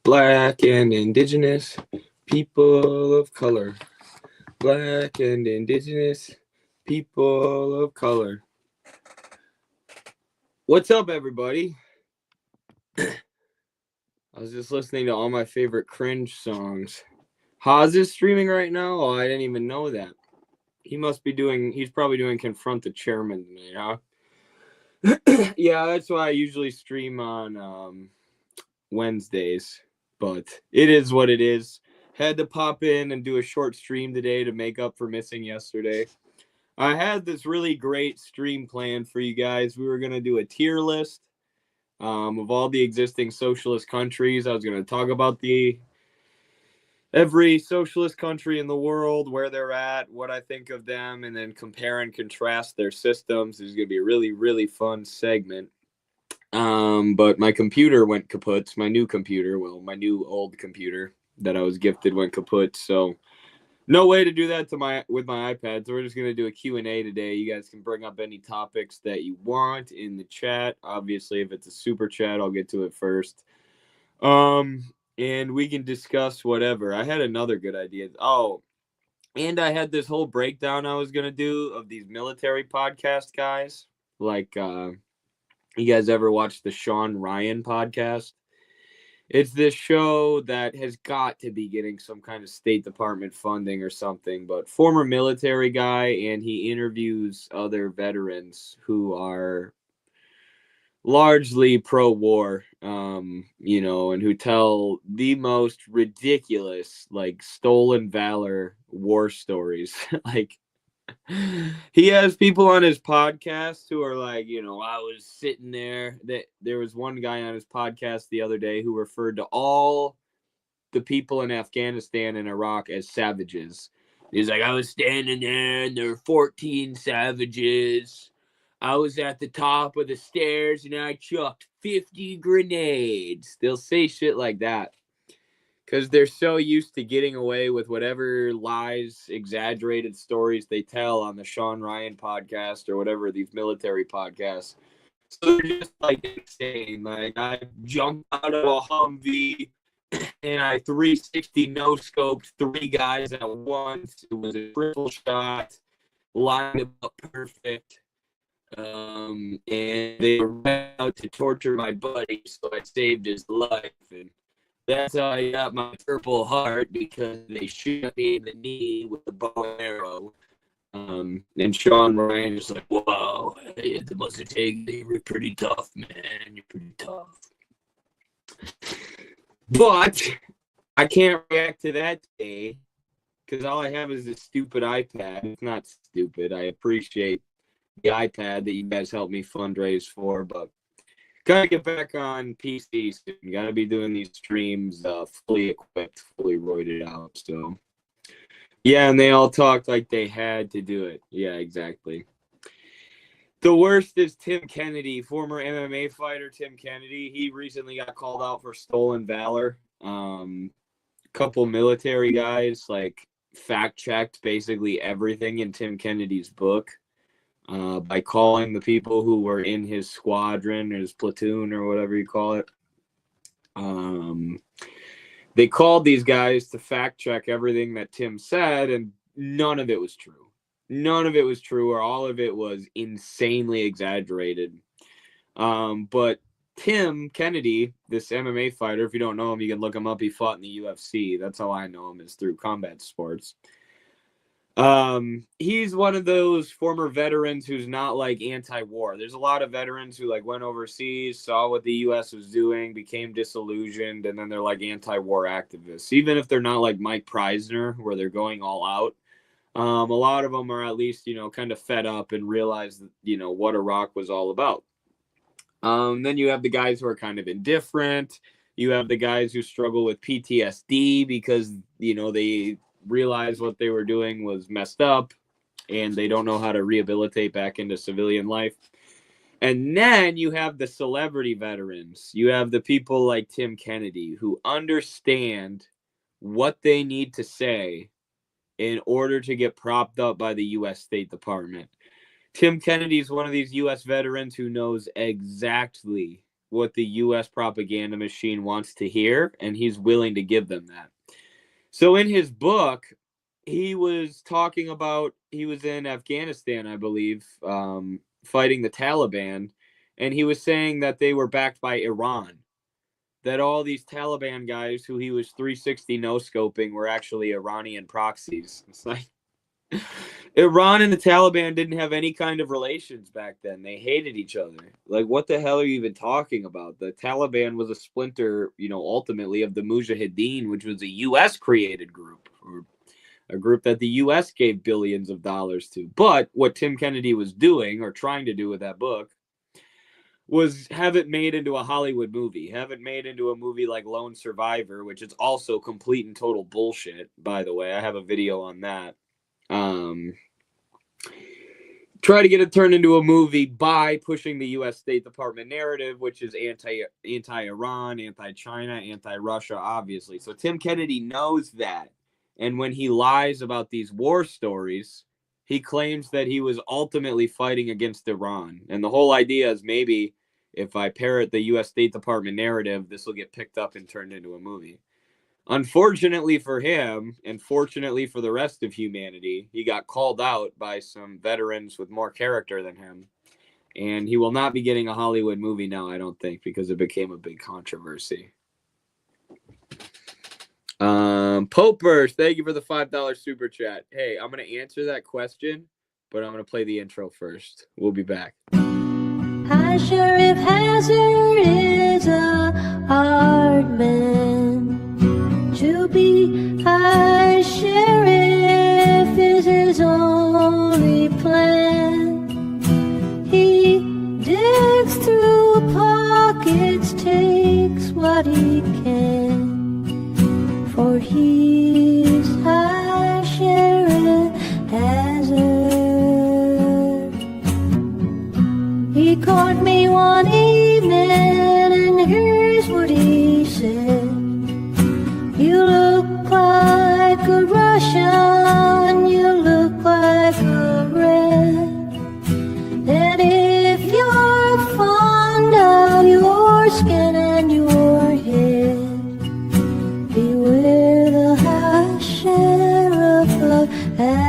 Black and Indigenous people of color. Black and Indigenous people of color. What's up, everybody? I was just listening to all my favorite cringe songs. Haas is streaming right now? Oh, I didn't even know that. He's probably doing Confront the Chairman tonight, huh? Yeah, that's why I usually stream on Wednesdays. But it is what it is. Had to pop in and do a short stream today to make up for missing yesterday. I had this really great stream planned for you guys. We were going to do a tier list of all the existing socialist countries. I was going to talk about every socialist country in the world, where they're at, what I think of them, and then compare and contrast their systems. It's going to be a really, really fun segment. But my computer went kaput. My new computer, my new old computer that I was gifted went kaput. So no way to do that with my iPad. So we're just going to do a Q&A today. You guys can bring up any topics that you want in the chat. Obviously, if it's a super chat, I'll get to it first. And we can discuss whatever. I had another good idea. Oh, and I had this whole breakdown I was going to do of these military podcast guys. Like, you guys ever watch the Sean Ryan podcast? It's this show that has got to be getting some kind of State Department funding or something, but former military guy, and he interviews other veterans who are largely pro-war, and who tell the most ridiculous, like, stolen valor war stories. Like, he has people on his podcast who are like, I was sitting there. There was one guy on his podcast the other day who referred to all the people in Afghanistan and Iraq as savages. He's like, I was standing there and there were 14 savages. I was at the top of the stairs and I chucked 50 grenades. They'll say shit like that because they're so used to getting away with whatever lies, exaggerated stories they tell on the Sean Ryan podcast or whatever, these military podcasts. So they're just like insane. Like, I jumped out of a Humvee and I 360 no-scoped 3 guys at once. It was a triple shot, lined them up perfect. And they were out to torture my buddy, so I saved his life. And that's how I got my Purple Heart, because they shot me in the knee with a bow and arrow. And Sean Ryan is like, wow, they must have taken you. You're pretty tough, man. You're pretty tough. But I can't react to that today because all I have is this stupid iPad. It's not stupid. I appreciate the iPad that you guys helped me fundraise for, but gotta get back on PC soon. Gotta be doing these streams fully equipped, fully roided out. So yeah, and they all talked like they had to do it. Yeah, exactly. The worst is Tim Kennedy, former MMA fighter Tim Kennedy. He recently got called out for stolen valor. Couple military guys like fact-checked basically everything in Tim Kennedy's book by calling the people who were in his squadron or his platoon or whatever you call it. They called these guys to fact-check everything that Tim said, and none of it was true. None of it was true, or all of it was insanely exaggerated. But Tim Kennedy, this MMA fighter, if you don't know him, you can look him up. He fought in the UFC. That's how I know him, is through combat sports. He's one of those former veterans who's not like anti-war. There's a lot of veterans who like went overseas, saw what the US was doing, became disillusioned, and then they're like anti-war activists. Even if they're not like Mike Preisner, where they're going all out. A lot of them are at least, kind of fed up and realize that, what Iraq was all about. Then you have the guys who are kind of indifferent. You have the guys who struggle with PTSD because, they realized what they were doing was messed up and they don't know how to rehabilitate back into civilian life. And then you have the celebrity veterans. You have the people like Tim Kennedy who understand what they need to say in order to get propped up by the U.S. State Department. Tim Kennedy is one of these U.S. veterans who knows exactly what the U.S. propaganda machine wants to hear, and he's willing to give them that. So in his book, he was talking about, he was in Afghanistan, I believe, fighting the Taliban, and he was saying that they were backed by Iran, that all these Taliban guys who he was 360 no-scoping were actually Iranian proxies. It's like, Iran and the Taliban didn't have any kind of relations back then. They hated each other. Like, what the hell are you even talking about? The Taliban was a splinter, ultimately of the Mujahideen, which was a U.S. created group, or a group that the U.S. gave billions of dollars to. But what Tim Kennedy was doing, or trying to do with that book, was have it made into a Hollywood movie. Have it made into a movie like Lone Survivor, which is also complete and total bullshit, by the way. I have a video on that. Try to get it turned into a movie by pushing the U.S. State Department narrative, which is anti-Iran, anti-China, anti-Russia, obviously. So Tim Kennedy knows that. And when he lies about these war stories, he claims that he was ultimately fighting against Iran. And the whole idea is maybe if I parrot the U.S. State Department narrative, this will get picked up and turned into a movie. Unfortunately for him, and fortunately for the rest of humanity, he got called out by some veterans with more character than him. And he will not be getting a Hollywood movie now, I don't think, because it became a big controversy. Popers, thank you for the $5 super chat. Hey, I'm going to answer that question, but I'm going to play the intro first. We'll be back. High Sheriff Hazard is a hard man to be. High Sheriff is his only plan. He digs through pockets, takes what he can, for he's High Sheriff Hazard. He caught me one evening, and here's what he said. You look like a Russian, you look like a red. And if you're fond of your skin and your head, beware the High Sheriff of Hazard.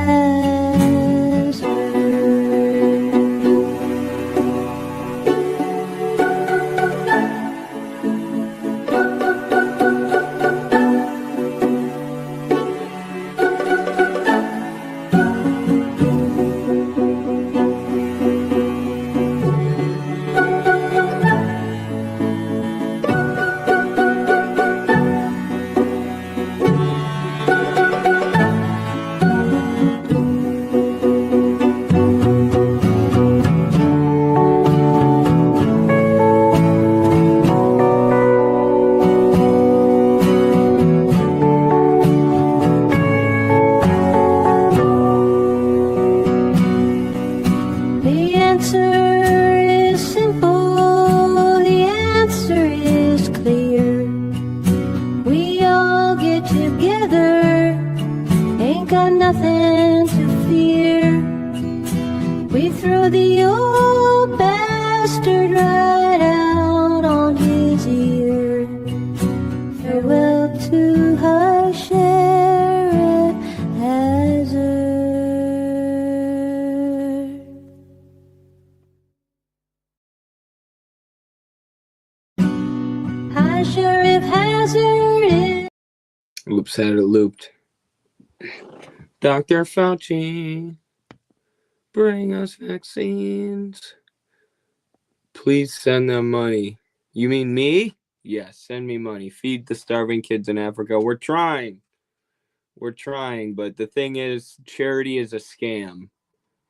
Oops, had it looped. Dr. Fauci, bring us vaccines. Please send them money. You mean me? Yes, send me money. Feed the starving kids in Africa. We're trying. But the thing is, charity is a scam.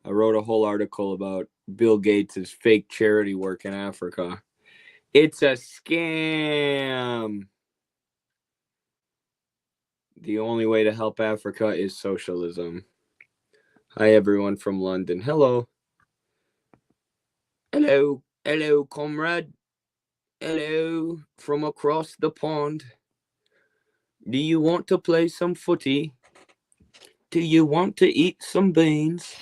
I wrote a whole article about Bill Gates' fake charity work in Africa. It's a scam. The only way to help Africa is socialism. Hi, everyone from London. Hello. Hello, comrade. Hello, from across the pond. Do you want to play some footy? Do you want to eat some beans?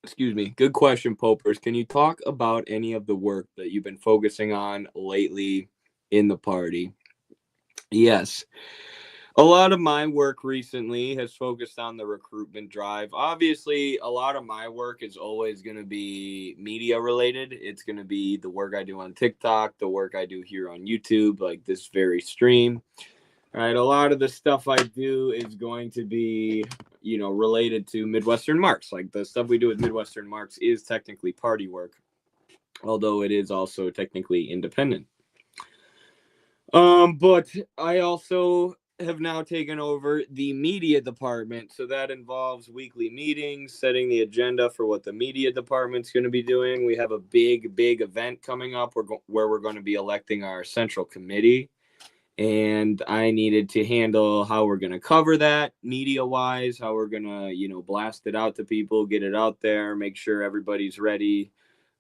Excuse me. Good question, Popers. Can you talk about any of the work that you've been focusing on lately in the party? Yes. A lot of my work recently has focused on the recruitment drive. Obviously, a lot of my work is always going to be media related. It's going to be the work I do on TikTok, the work I do here on YouTube, like this very stream. All right, a lot of the stuff I do is going to be, related to Midwestern Marx. Like the stuff we do with Midwestern Marx is technically party work, although it is also technically independent. But I also have now taken over the media department, so that involves weekly meetings, setting the agenda for what the media department's going to be doing. We have a big event coming up where we're going to be electing our central committee, and I needed to handle how we're going to cover that media-wise, how we're going to, blast it out to people, get it out there, make sure everybody's ready.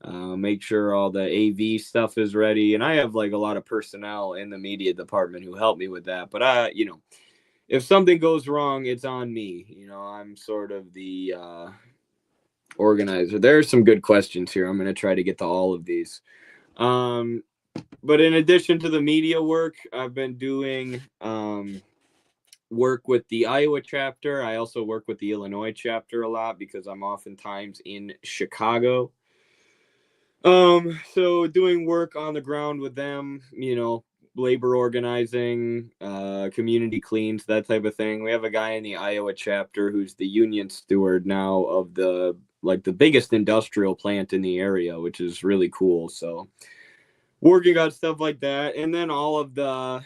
Make sure all the AV stuff is ready. And I have like a lot of personnel in the media department who help me with that. But if something goes wrong, it's on me. I'm sort of the organizer. There's some good questions here. I'm going to try to get to all of these. But in addition to the media work, I've been doing work with the Iowa chapter. I also work with the Illinois chapter a lot because I'm oftentimes in Chicago. So doing work on the ground with them, labor organizing, community cleans, that type of thing. We have a guy in the Iowa chapter who's the union steward now of the biggest industrial plant in the area, which is really cool. So working on stuff like that, and then all of the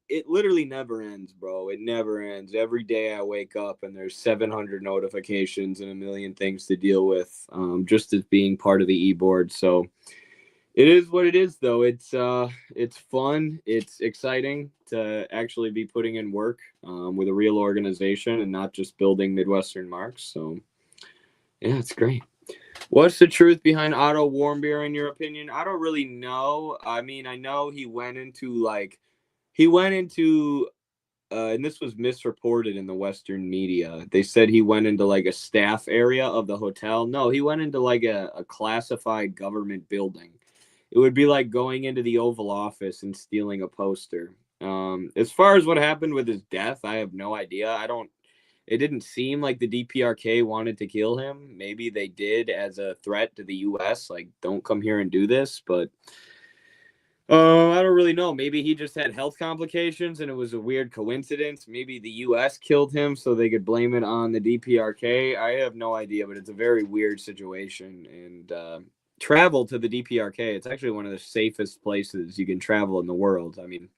it literally never ends, bro. It never ends. Every day I wake up and there's 700 notifications and a million things to deal with, just as being part of the e-board. So it is what it is, though. It's fun, it's exciting to actually be putting in work with a real organization and not just building Midwestern Marx. So yeah, it's great. What's the truth behind Otto Warmbier, in your opinion? I don't really know. I mean, I know he went into, and this was misreported in the Western media. They said he went into like a staff area of the hotel. No, he went into like a classified government building. It would be like going into the Oval Office and stealing a poster. As far as what happened with his death, I have no idea. It didn't seem like the DPRK wanted to kill him. Maybe they did as a threat to the U.S., like, don't come here and do this. But I don't really know. Maybe he just had health complications and it was a weird coincidence. Maybe the U.S. killed him so they could blame it on the DPRK. I have no idea, but it's a very weird situation. And travel to the DPRK, it's actually one of the safest places you can travel in the world. I mean,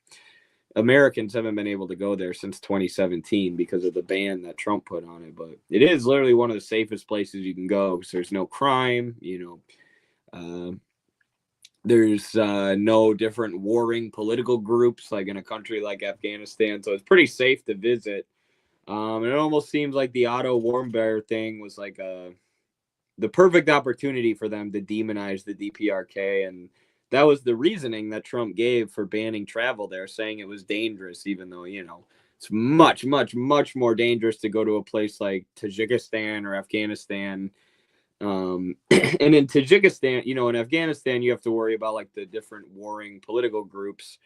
Americans haven't been able to go there since 2017 because of the ban that Trump put on it. But it is literally one of the safest places you can go because there's no crime, there's no different warring political groups like in a country like Afghanistan. So it's pretty safe to visit. And it almost seems like the Otto Warmbier thing was like the perfect opportunity for them to demonize the DPRK. And that was the reasoning that Trump gave for banning travel there, saying it was dangerous, even though, it's much, much, much more dangerous to go to a place like Tajikistan or Afghanistan. And in Tajikistan, in Afghanistan, you have to worry about like the different warring political groups.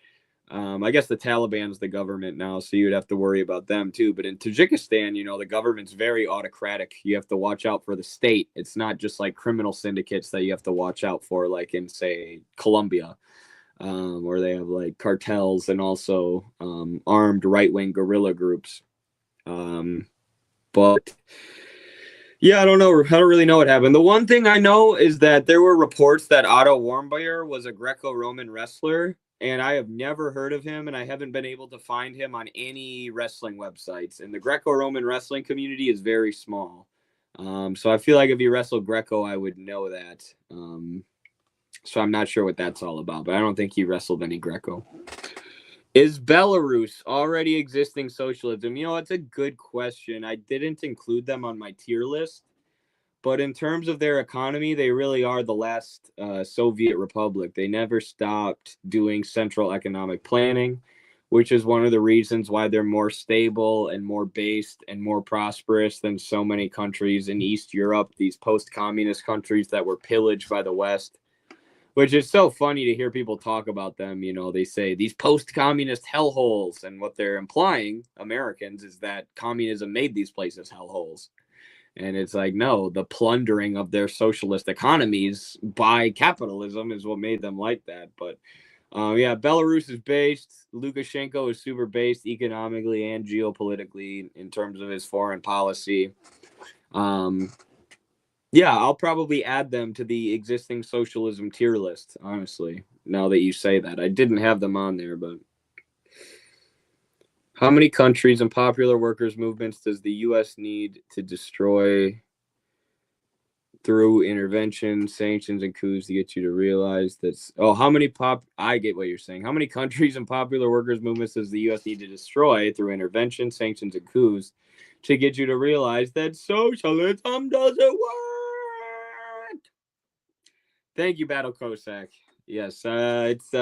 I guess the Taliban's the government now, so you'd have to worry about them too. But in Tajikistan, the government's very autocratic. You have to watch out for the state. It's not just like criminal syndicates that you have to watch out for, like in, say, Colombia, where they have like cartels and also armed right-wing guerrilla groups. But yeah, I don't know. I don't really know what happened. The one thing I know is that there were reports that Otto Warmbier was a Greco-Roman wrestler. And I have never heard of him, and I haven't been able to find him on any wrestling websites. And the Greco-Roman wrestling community is very small. So I feel like if you wrestled Greco, I would know that. So I'm not sure what that's all about, but I don't think he wrestled any Greco. Is Belarus already existing socialism? It's a good question. I didn't include them on my tier list. But in terms of their economy, they really are the last Soviet republic. They never stopped doing central economic planning. which is one of the reasons why they're more stable and more based and more prosperous than so many countries in East Europe, these post-communist countries that were pillaged by the West, which is so funny to hear people talk about them. You know, they say these post-communist hellholes, and what they're implying, Americans, is that communism made these places hellholes. And it's like, no, the plundering of their socialist economies by capitalism is what made them like that. But yeah, Belarus is based. Lukashenko is super based economically and geopolitically in terms of his foreign policy. Yeah, I'll probably add them to the existing socialism tier list, honestly, now that you say that. I didn't have them on there, but how many countries and popular workers' movements does the U.S. need to destroy through intervention, sanctions, and coups to get you to realize that's... Oh, how many I get what you're saying. How many countries and popular workers' movements does the U.S. need to destroy through intervention, sanctions, and coups to get you to realize that socialism doesn't work? Thank you, Battle Cossack. Yes, it's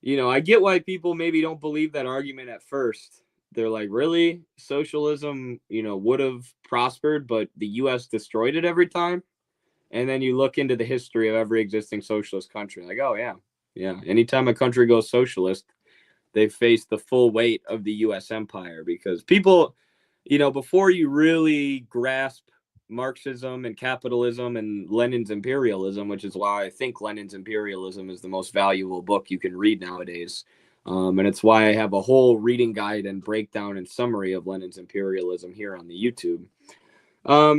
you know, I get why people maybe don't believe that argument at first. They're like, really? Socialism, you know, would have prospered, but the US destroyed it every time? And then you look into the history of every existing socialist country, like, oh yeah. Yeah. Anytime a country goes socialist, they face the full weight of the US empire, because people, you know, before you really grasp Marxism and capitalism and Lenin's imperialism, which is why I think Lenin's imperialism is the most valuable book you can read nowadays. And it's why I have a whole reading guide and breakdown and summary of Lenin's imperialism here on the YouTube.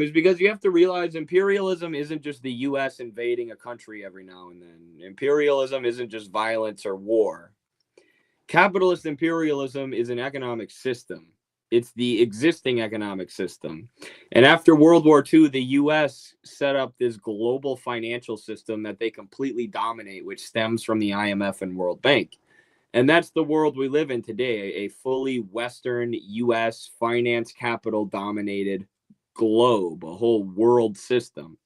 Is because you have to realize imperialism isn't just the US invading a country every now and then. Imperialism isn't just violence or war. Capitalist imperialism is an economic system. It's the existing economic system. And after World War II, the US set up this global financial system that they completely dominate, which stems from the IMF and World Bank. And that's the world we live in today, a fully Western US finance capital dominated globe, a whole world system.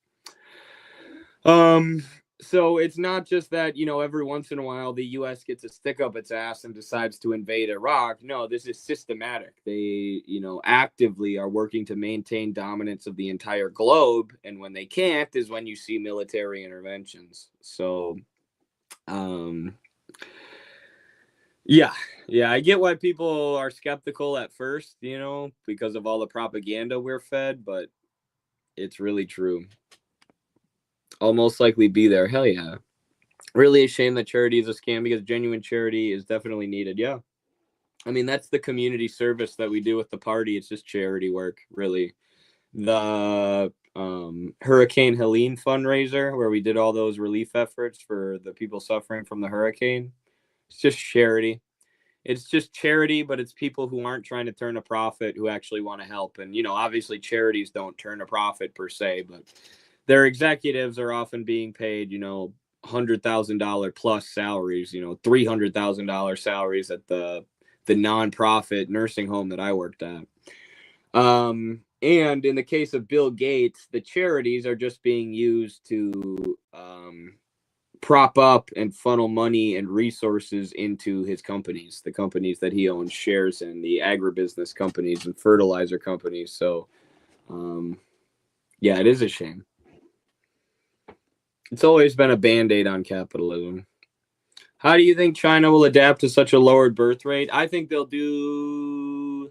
So it's not just that, you know, every once in a while the US gets a stick up its ass and decides to invade Iraq. No, this is systematic. They, you know, actively are working to maintain dominance of the entire globe. And when they can't is when you see military interventions. So, yeah, I get why people are skeptical at first, you know, because of all the propaganda we're fed, but it's really true. I'll most likely be there. Hell yeah. Really a shame that charity is a scam, because genuine charity is definitely needed. Yeah. I mean, that's the community service that we do with the party. It's just charity work, really. The Hurricane Helene fundraiser, where we did all those relief efforts for the people suffering from the hurricane, it's just charity. It's just charity, but it's people who aren't trying to turn a profit, who actually want to help. And, you know, obviously charities don't turn a profit per se, but their executives are often being paid, you know, $100,000 plus salaries, you know, $300,000 salaries at the nonprofit nursing home that I worked at. And in the case of Bill Gates, the charities are just being used to prop up and funnel money and resources into his companies, the companies that he owns shares in, the agribusiness companies and fertilizer companies. So, yeah, it is a shame. It's always been a band-aid on capitalism. How do you think China will adapt to such a lowered birth rate? I think they'll do...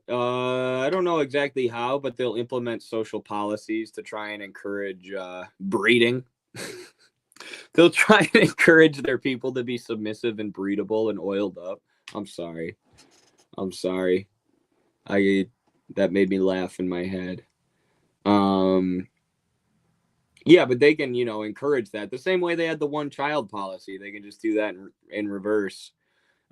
I don't know exactly how, but they'll implement social policies to try and encourage breeding. They'll try and encourage their people to be submissive and breedable and oiled up. I'm sorry. That made me laugh in my head. Yeah, but they can, you know, encourage that. The same way they had the one-child policy. They can just do that in reverse.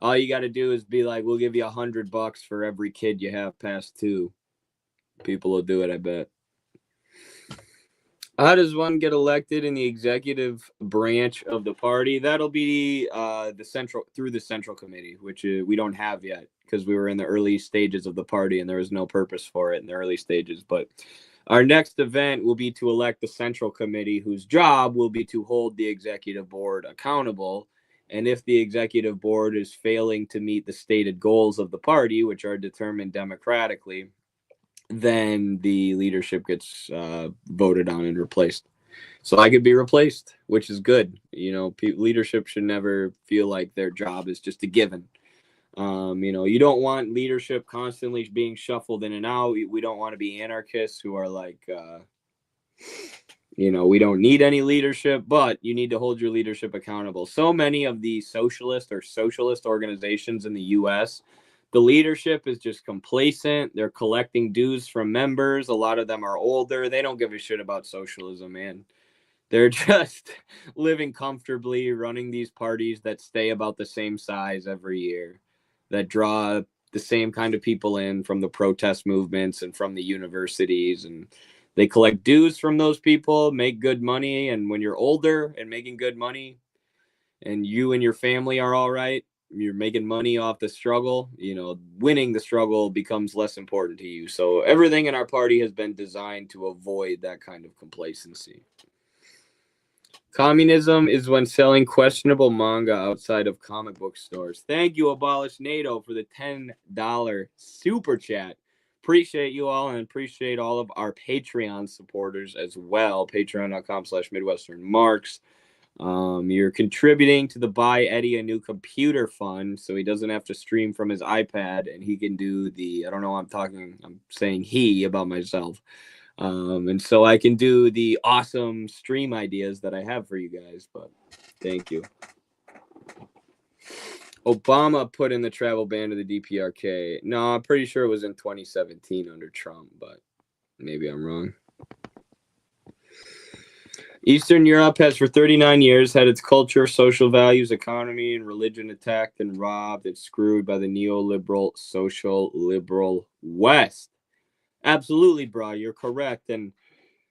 All you got to do is be like, we'll give you $100 for every kid you have past 2. People will do it, I bet. How does one get elected in the executive branch of the party? That'll be through the central committee, which we don't have yet, because we were in the early stages of the party and there was no purpose for it in the early stages. But our next event will be to elect the central committee, whose job will be to hold the executive board accountable And if the executive board is failing to meet the stated goals of the party, which are determined democratically, then the leadership gets voted on and replaced. So I could be replaced, which is good. You know, leadership should never feel like their job is just a given. You know, you don't want leadership constantly being shuffled in and out. We don't want to be anarchists who are like, you know, we don't need any leadership, but you need to hold your leadership accountable. So many of the socialist or socialist organizations in the U.S., the leadership is just complacent. They're collecting dues from members. A lot of them are older. They don't give a shit about socialism, man. They're just living comfortably, running these parties that stay about the same size every year, that draw the same kind of people in from the protest movements and from the universities. And they collect dues from those people, make good money. And when you're older and making good money and you and your family are all right, you're making money off the struggle, you know, winning the struggle becomes less important to you. So everything in our party has been designed to avoid that kind of complacency. Communism is when selling questionable manga outside of comic book stores. Thank you, Abolish NATO, for the $10 super chat. Appreciate you all, and appreciate all of our Patreon supporters as well. Patreon.com/MidwesternMarx. You're contributing to the Buy Eddie a New Computer Fund, so he doesn't have to stream from his iPad, and he can do the, I don't know, I'm saying he about myself. And so I can do the awesome stream ideas that I have for you guys, but thank you. Obama put in the travel ban to the DPRK. No, I'm pretty sure it was in 2017 under Trump, but maybe I'm wrong. Eastern Europe has for 39 years had its culture, social values, economy, and religion attacked and robbed and screwed by the neoliberal, social liberal West. Absolutely, bro. You're correct. And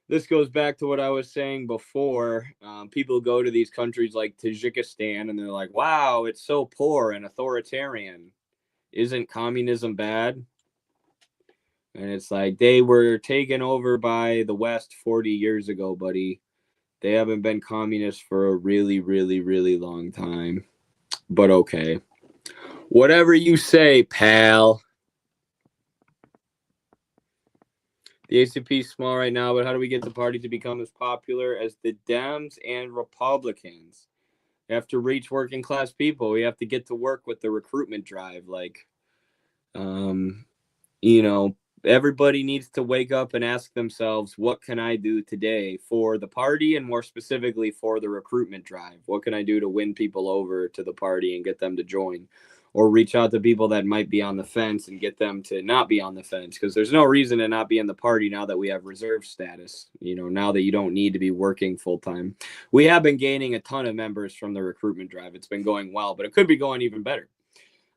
this goes back to what I was saying before. People go to these countries like Tajikistan and they're like, wow, it's so poor and authoritarian. Isn't communism bad? And it's like, they were taken over by the West 40 years ago, buddy. They haven't been communist for a really, really, really long time. But okay. Whatever you say, pal. The ACP is small right now, but how do we get the party to become as popular as the Dems and Republicans? We have to reach working class people. We have to get to work with the recruitment drive. Like, you know, everybody needs to wake up and ask themselves, what can I do today for the party and more specifically for the recruitment drive? What can I do to win people over to the party and get them to join? Or reach out to people that might be on the fence and get them to not be on the fence, because there's no reason to not be in the party now that we have reserve status, you know, now that you don't need to be working full time. We have been gaining a ton of members from the recruitment drive. It's been going well, but it could be going even better.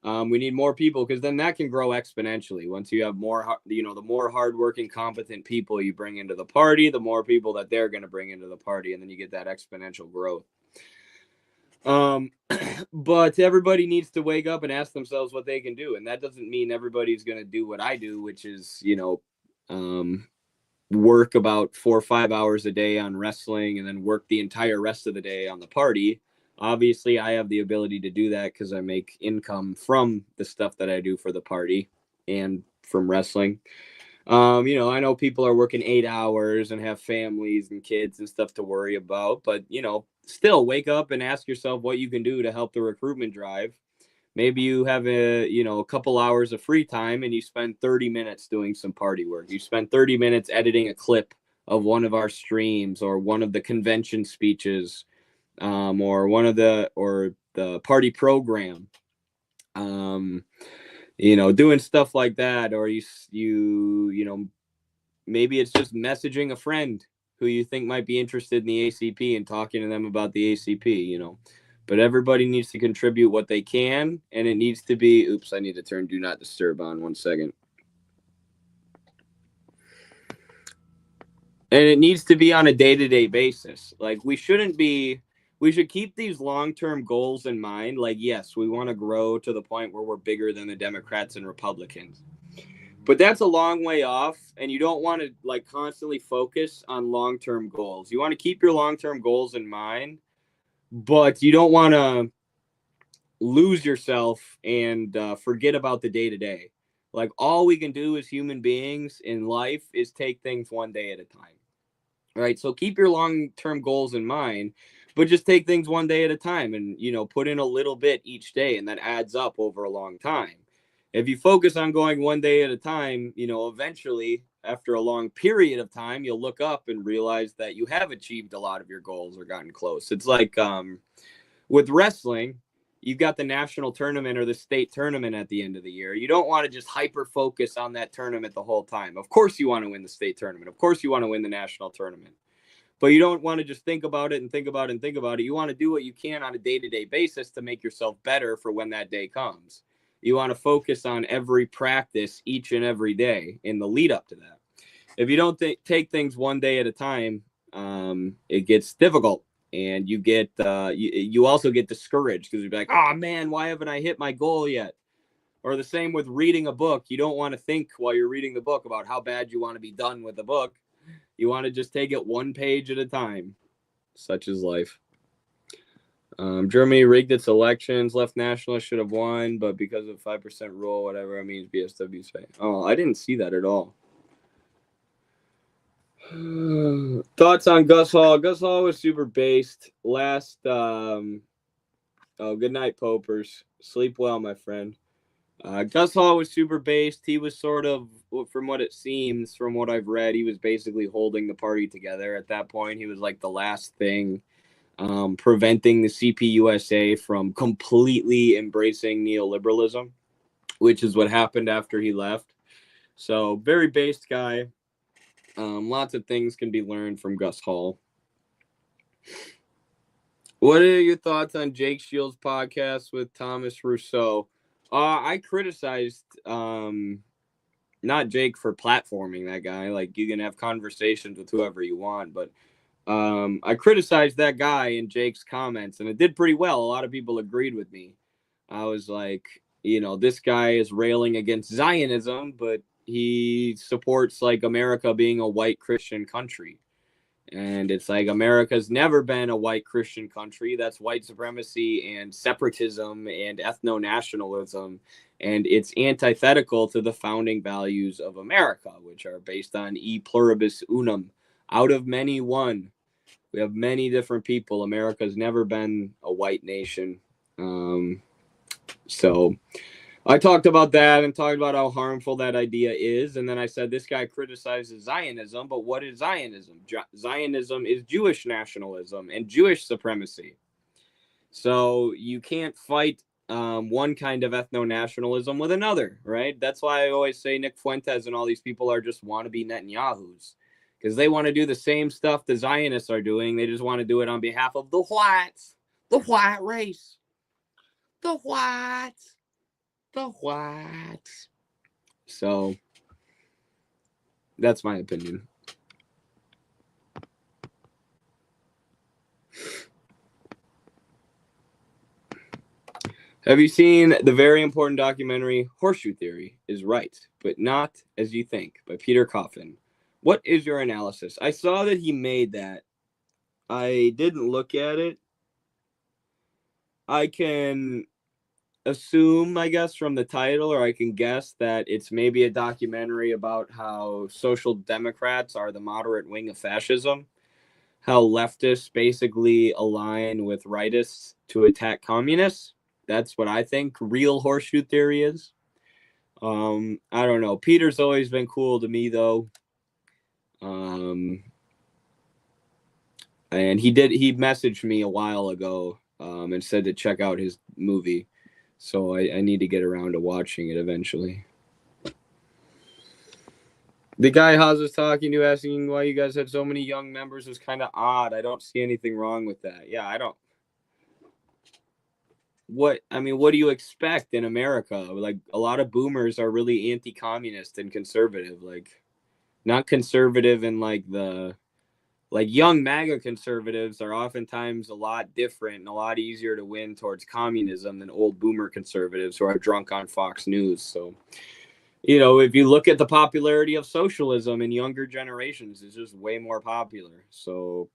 We need more people, because then that can grow exponentially. Once you have more, you know, the more hardworking, competent people you bring into the party, the more people that they're going to bring into the party, and then you get that exponential growth. But everybody needs to wake up and ask themselves what they can do. And that doesn't mean everybody's going to do what I do, which is, you know, work about 4 or 5 hours a day on wrestling and then work the entire rest of the day on the party. Obviously, I have the ability to do that because I make income from the stuff that I do for the party and from wrestling. You know, I know people are working 8 hours and have families and kids and stuff to worry about, but, you know, still wake up and ask yourself what you can do to help the recruitment drive. Maybe you have a couple hours of free time and you spend 30 minutes doing some party work. You spend 30 minutes editing a clip of one of our streams or one of the convention speeches, or the party program. You know, doing stuff like that, or you know, maybe it's just messaging a friend who you think might be interested in the ACP and talking to them about the ACP, you know. But everybody needs to contribute what they can, and it needs to be, oops, I need to turn Do Not Disturb on 1 second. And it needs to be on a day-to-day basis. Like, we should keep these long-term goals in mind. Like, yes, we want to grow to the point where we're bigger than the Democrats and Republicans. But that's a long way off, and you don't want to like constantly focus on long-term goals. You want to keep your long-term goals in mind, but you don't want to lose yourself and forget about the day to day. Like, all we can do as human beings in life is take things one day at a time. Right? So keep your long-term goals in mind, but just take things one day at a time, and, put in a little bit each day, and that adds up over a long time. If you focus on going one day at a time, eventually, after a long period of time, you'll look up and realize that you have achieved a lot of your goals or gotten close. It's like with wrestling, you've got the national tournament or the state tournament at the end of the year. You don't want to just hyper focus on that tournament the whole time. Of course you want to win the state tournament. Of course you want to win the national tournament. But you don't want to just think about it and think about it and think about it. You want to do what you can on a day-to-day basis to make yourself better for when that day comes. You want to focus on every practice each and every day in the lead up to that. If you don't take things one day at a time, it gets difficult. And you get you also get discouraged because you're like, oh man, why haven't I hit my goal yet? Or the same with reading a book. You don't want to think while you're reading the book about how bad you want to be done with the book. You want to just take it one page at a time. Such is life. Germany rigged its elections. Left nationalists should have won, but because of 5% rule, whatever it means, BSW's fake. Oh, I didn't see that at all. Thoughts on Gus Hall? Gus Hall was super based. Last, good night, Popers. Sleep well, my friend. Gus Hall was super based. He was sort of, from what it seems, from what I've read, he was basically holding the party together at that point. He was like the last thing preventing the CPUSA from completely embracing neoliberalism, which is what happened after he left. So, very based guy. Lots of things can be learned from Gus Hall. What are your thoughts on Jake Shields' podcast with Thomas Rousseau? I criticized not Jake for platforming that guy. Like, you can have conversations with whoever you want, but I criticized that guy in Jake's comments, and it did pretty well. A lot of people agreed with me. I was like, this guy is railing against Zionism, but he supports like America being a white Christian country. And it's like, America's never been a white Christian country. That's white supremacy and separatism and ethno-nationalism. And it's antithetical to the founding values of America, which are based on e pluribus unum, out of many one. We have many different people. America's never been a white nation. So I talked about that and talked about how harmful that idea is. And then I said, this guy criticizes Zionism, but what is Zionism? Zionism is Jewish nationalism and Jewish supremacy. So you can't fight one kind of ethno-nationalism with another, right? That's why I always say Nick Fuentes and all these people are just wannabe Netanyahus, because they want to do the same stuff the Zionists are doing. They just want to do it on behalf of the whites, the white race, the whites. The what? So that's my opinion. Have you seen the very important documentary Horseshoe Theory is Right, but Not as You Think by Peter Coffin? What is your analysis? I saw that he made that. I didn't look at it. I can assume, I guess, from the title, or I can guess that it's maybe a documentary about how social democrats are the moderate wing of fascism, how leftists basically align with rightists to attack communists. That's what I think real Horseshoe Theory is. I don't know. Peter's always been cool to me, though. And he messaged me a while ago and said to check out his movie. So I need to get around to watching it eventually. The guy Haas was talking to, asking why you guys had so many young members, was kind of odd. I don't see anything wrong with that. Yeah, I don't. What do you expect in America? Like, a lot of boomers are really anti-communist and conservative. Like, not conservative in like young MAGA conservatives are oftentimes a lot different and a lot easier to win towards communism than old boomer conservatives who are drunk on Fox News. So, if you look at the popularity of socialism in younger generations, it's just way more popular. So,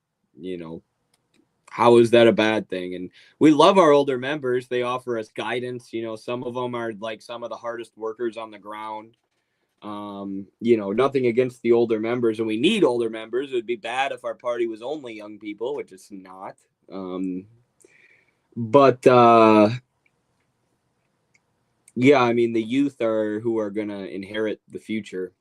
How is that a bad thing? And we love our older members. They offer us guidance. You know, some of them are like some of the hardest workers on the ground. You know, nothing against the older members, and we need older members. It would be bad if our party was only young people, which it's not. But yeah, I mean, the youth are who are going to inherit the future.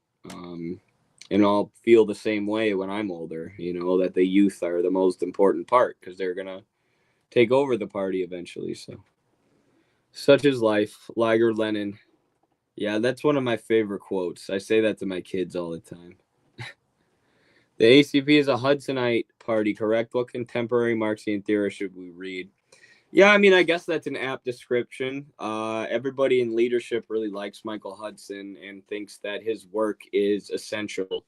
And I'll feel the same way when I'm older, you know, that the youth are the most important part because they're going to take over the party eventually. So, such is life. Liger Lenin. Yeah, that's one of my favorite quotes. I say that to my kids all the time. The ACP is a Hudsonite party, correct? What contemporary Marxian theorist should we read? Yeah, I mean, I guess that's an apt description. Everybody in leadership really likes Michael Hudson and thinks that his work is essential.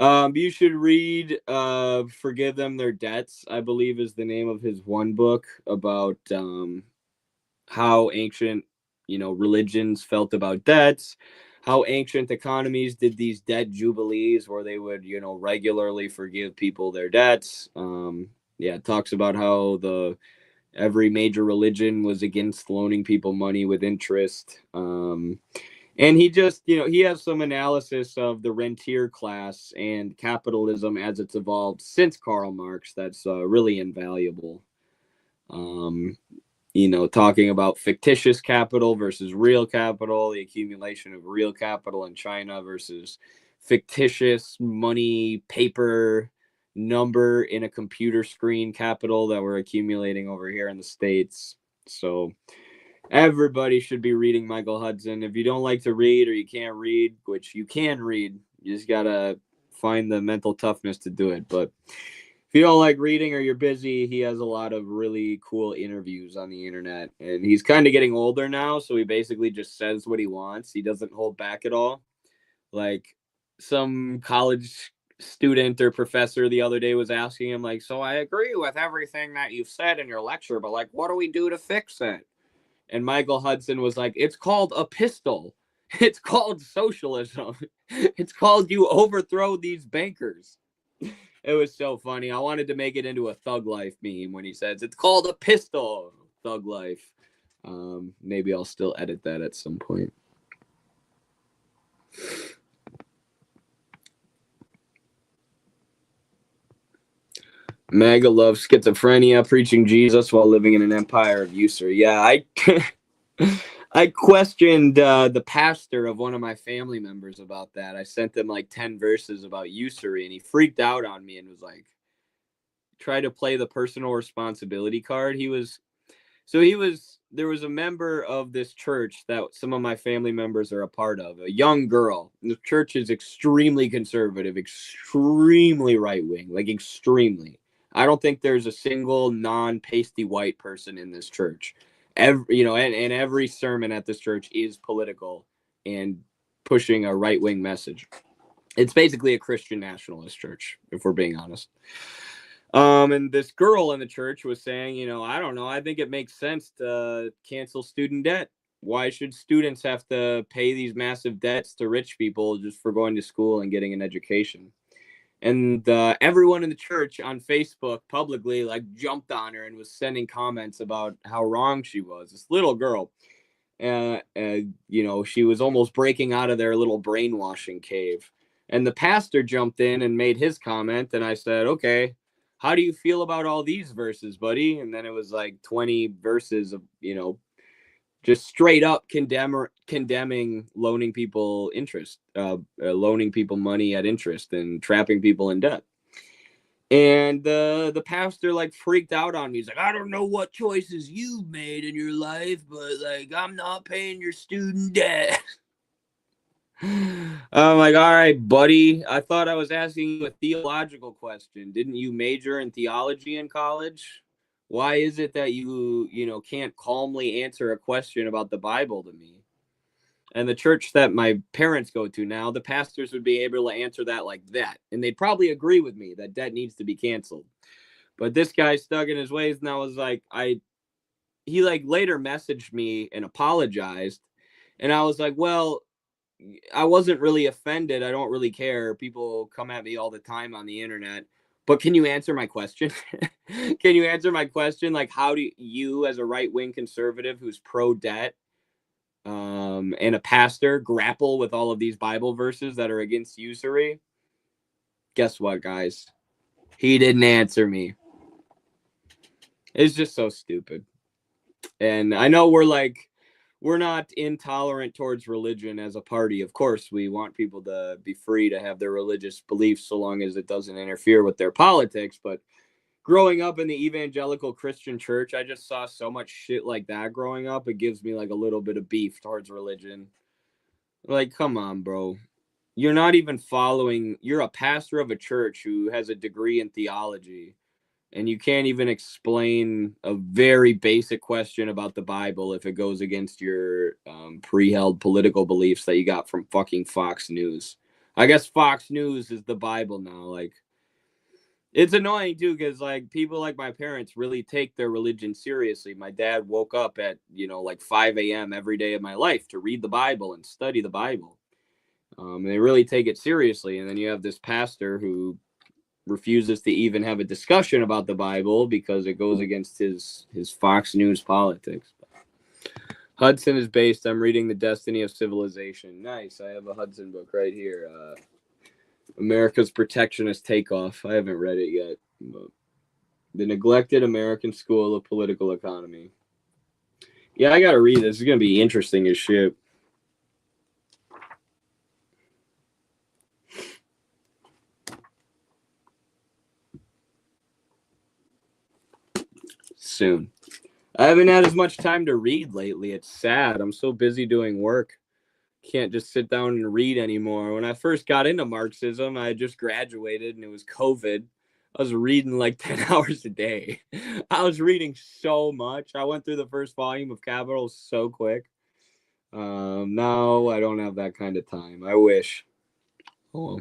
You should read Forgive Them Their Debts, I believe is the name of his one book about how ancient, you know, religions felt about debts, how ancient economies did these debt jubilees where they would, you know, regularly forgive people their debts. Yeah, it talks about how every major religion was against loaning people money with interest. And he just, you know, he has some analysis of the rentier class and capitalism as it's evolved since Karl Marx that's really invaluable. You know, talking about fictitious capital versus real capital, the accumulation of real capital in China versus fictitious money, paper, number in a computer screen capital that we're accumulating over here in the States. So everybody should be reading Michael Hudson. If you don't like to read or you can't read, which you can read, you just gotta find the mental toughness to do it. But if you don't like reading or you're busy, he has a lot of really cool interviews on the internet. And he's kind of getting older now, so he basically just says what he wants. He doesn't hold back at all. Like some college student or professor the other day was asking him, like, so I agree with everything that you've said in your lecture, but like, what do we do to fix it? And Michael Hudson was like, it's called a pistol. It's called socialism. It's called you overthrow these bankers. It was so funny. I wanted to make it into a Thug Life meme when he says it's called a pistol. Thug Life. Maybe I'll still edit that at some point. MAGA loves schizophrenia, preaching Jesus while living in an empire of usury. Yeah, I questioned the pastor of one of my family members about that. I sent him like 10 verses about usury, and he freaked out on me and was like, try to play the personal responsibility card. There was a member of this church that some of my family members are a part of, a young girl. The church is extremely conservative, extremely right-wing, like extremely. I don't think there's a single non-pasty white person in this church. And every sermon at this church is political and pushing a right-wing message. It's basically a Christian nationalist church, if we're being honest. And this girl in the church was saying, you know, I don't know, I think it makes sense to cancel student debt. Why should students have to pay these massive debts to rich people just for going to school and getting an education? And everyone in the church on Facebook publicly like jumped on her and was sending comments about how wrong she was. This little girl, you know, she was almost breaking out of their little brainwashing cave. And the pastor jumped in and made his comment. And I said, okay, how do you feel about all these verses, buddy? And then it was like 20 verses of, you know, just straight up condemning loaning people interest, loaning people money at interest and trapping people in debt. And the pastor like freaked out on me. He's like, I don't know what choices you've made in your life, but like, I'm not paying your student debt. I'm like, all right, buddy. I thought I was asking you a theological question. Didn't you major in theology in college? Why is it that you know, can't calmly answer a question about the Bible to me? And the church that my parents go to now, the pastors would be able to answer that like that. And they'd probably agree with me that debt needs to be canceled. But this guy stuck in his ways, and I was like, he like later messaged me and apologized. And I was like, well, I wasn't really offended. I don't really care. People come at me all the time on the internet. But can you answer my question? Can you answer my question? Like, how do you, as a right-wing conservative who's pro-debt and a pastor, grapple with all of these Bible verses that are against usury? Guess what, guys? He didn't answer me. It's just so stupid. And I know we're not intolerant towards religion as a party. Of course, we want people to be free to have their religious beliefs so long as it doesn't interfere with their politics. But growing up in the evangelical Christian church, I just saw so much shit like that growing up. It gives me like a little bit of beef towards religion. Like, come on, bro. You're not even following. You're a pastor of a church who has a degree in theology, and you can't even explain a very basic question about the Bible if it goes against your pre-held political beliefs that you got from fucking Fox News. I guess Fox News is the Bible now. Like, it's annoying too, because like people like my parents really take their religion seriously. My dad woke up at like 5 a.m. every day of my life to read the Bible and study the Bible. They really take it seriously. And then you have this pastor who refuses to even have a discussion about the Bible because it goes against his Fox News politics. Hudson is based. I'm reading The Destiny of Civilization. Nice. I have a Hudson book right here. America's Protectionist Takeoff. I haven't read it yet. But The Neglected American School of Political Economy. Yeah, I gotta read this. It's gonna be interesting as shit. Soon. I haven't had as much time to read lately. It's sad. I'm so busy doing work. Can't just sit down and read anymore. When I first got into Marxism, I had just graduated and it was COVID. I was reading like 10 hours a day. I was reading so much. I went through the first volume of Capital so quick. Now I don't have that kind of time. I wish. Oh.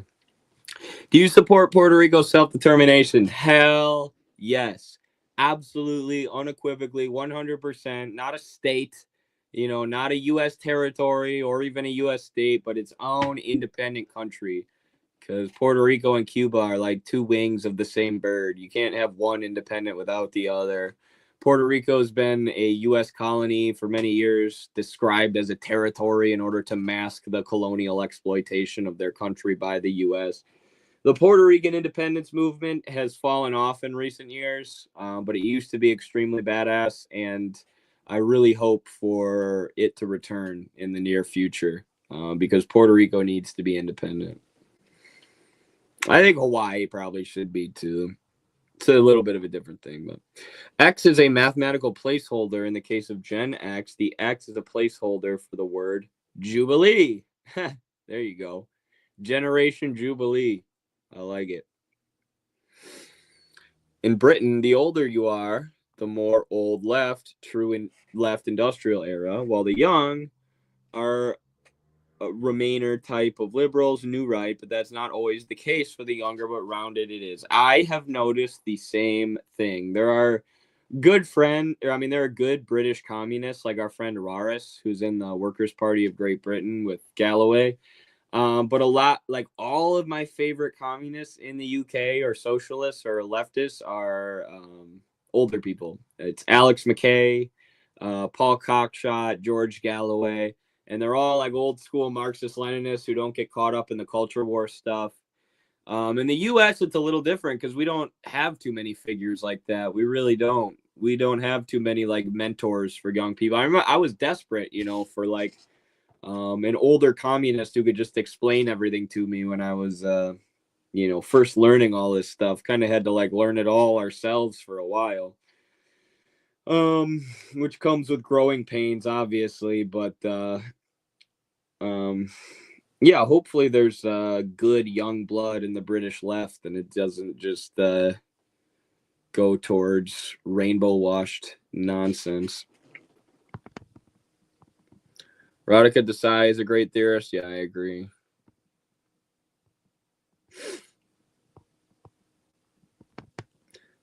Do you support Puerto Rico's self-determination? Hell yes. Absolutely, unequivocally, 100%. Not a state, not a U.S. territory or even a U.S. state, but its own independent country. Because Puerto Rico and Cuba are like two wings of the same bird. You can't have one independent without the other. Puerto Rico has been a U.S. colony for many years, described as a territory in order to mask the colonial exploitation of their country by the U.S. The Puerto Rican independence movement has fallen off in recent years, but it used to be extremely badass, and I really hope for it to return in the near future because Puerto Rico needs to be independent. I think Hawaii probably should be too. It's a little bit of a different thing, but X is a mathematical placeholder. In the case of Gen X, the X is a placeholder for the word Jubilee. There you go. Generation Jubilee. I like it. In Britain, the older you are, the more old left, true in left industrial era, while the young are a Remainer type of liberals, new right, but that's not always the case for the younger, but rounded it is. I have noticed the same thing. There are there are good British communists like our friend Raris, who's in the Workers' Party of Great Britain with Galloway. But a lot, like all of my favorite communists in the UK or socialists or leftists are older people. It's Alex Mackay, Paul Cockshott, George Galloway, and they're all like old school Marxist Leninists who don't get caught up in the culture war stuff. In the US, it's a little different because we don't have too many figures like that. We really don't. We don't have too many like mentors for young people. I remember I was desperate, for like an older communist who could just explain everything to me when I was, first learning all this stuff. Kind of had to like learn it all ourselves for a while, which comes with growing pains, obviously. But yeah, hopefully there's good young blood in the British left, and it doesn't just go towards rainbow-washed nonsense. Radhika Desai is a great theorist. Yeah, I agree.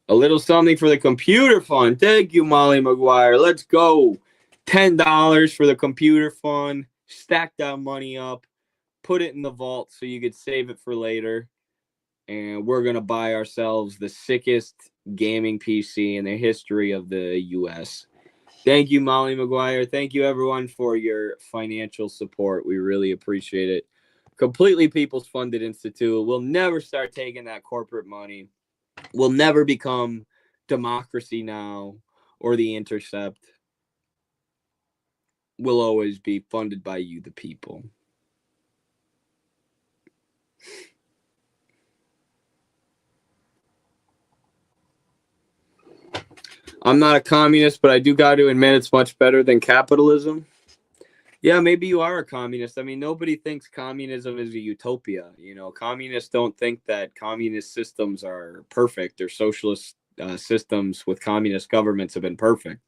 A little something for the computer fund. Thank you, Molly McGuire. Let's go. $10 for the computer fund. Stack that money up. Put it in the vault so you could save it for later. and we're going to buy ourselves the sickest gaming PC in the history of the U.S. Thank you, Molly McGuire. Thank you, everyone, for your financial support. We really appreciate it. Completely People's Funded Institute. We'll never start taking that corporate money. We'll never become Democracy Now! Or The Intercept. We'll always be funded by you, the people. I'm not a communist, but I do got to admit it's much better than capitalism. Yeah, maybe you are a communist. I mean, nobody thinks communism is a utopia. You know, communists don't think that communist systems are perfect, or socialist systems with communist governments have been perfect,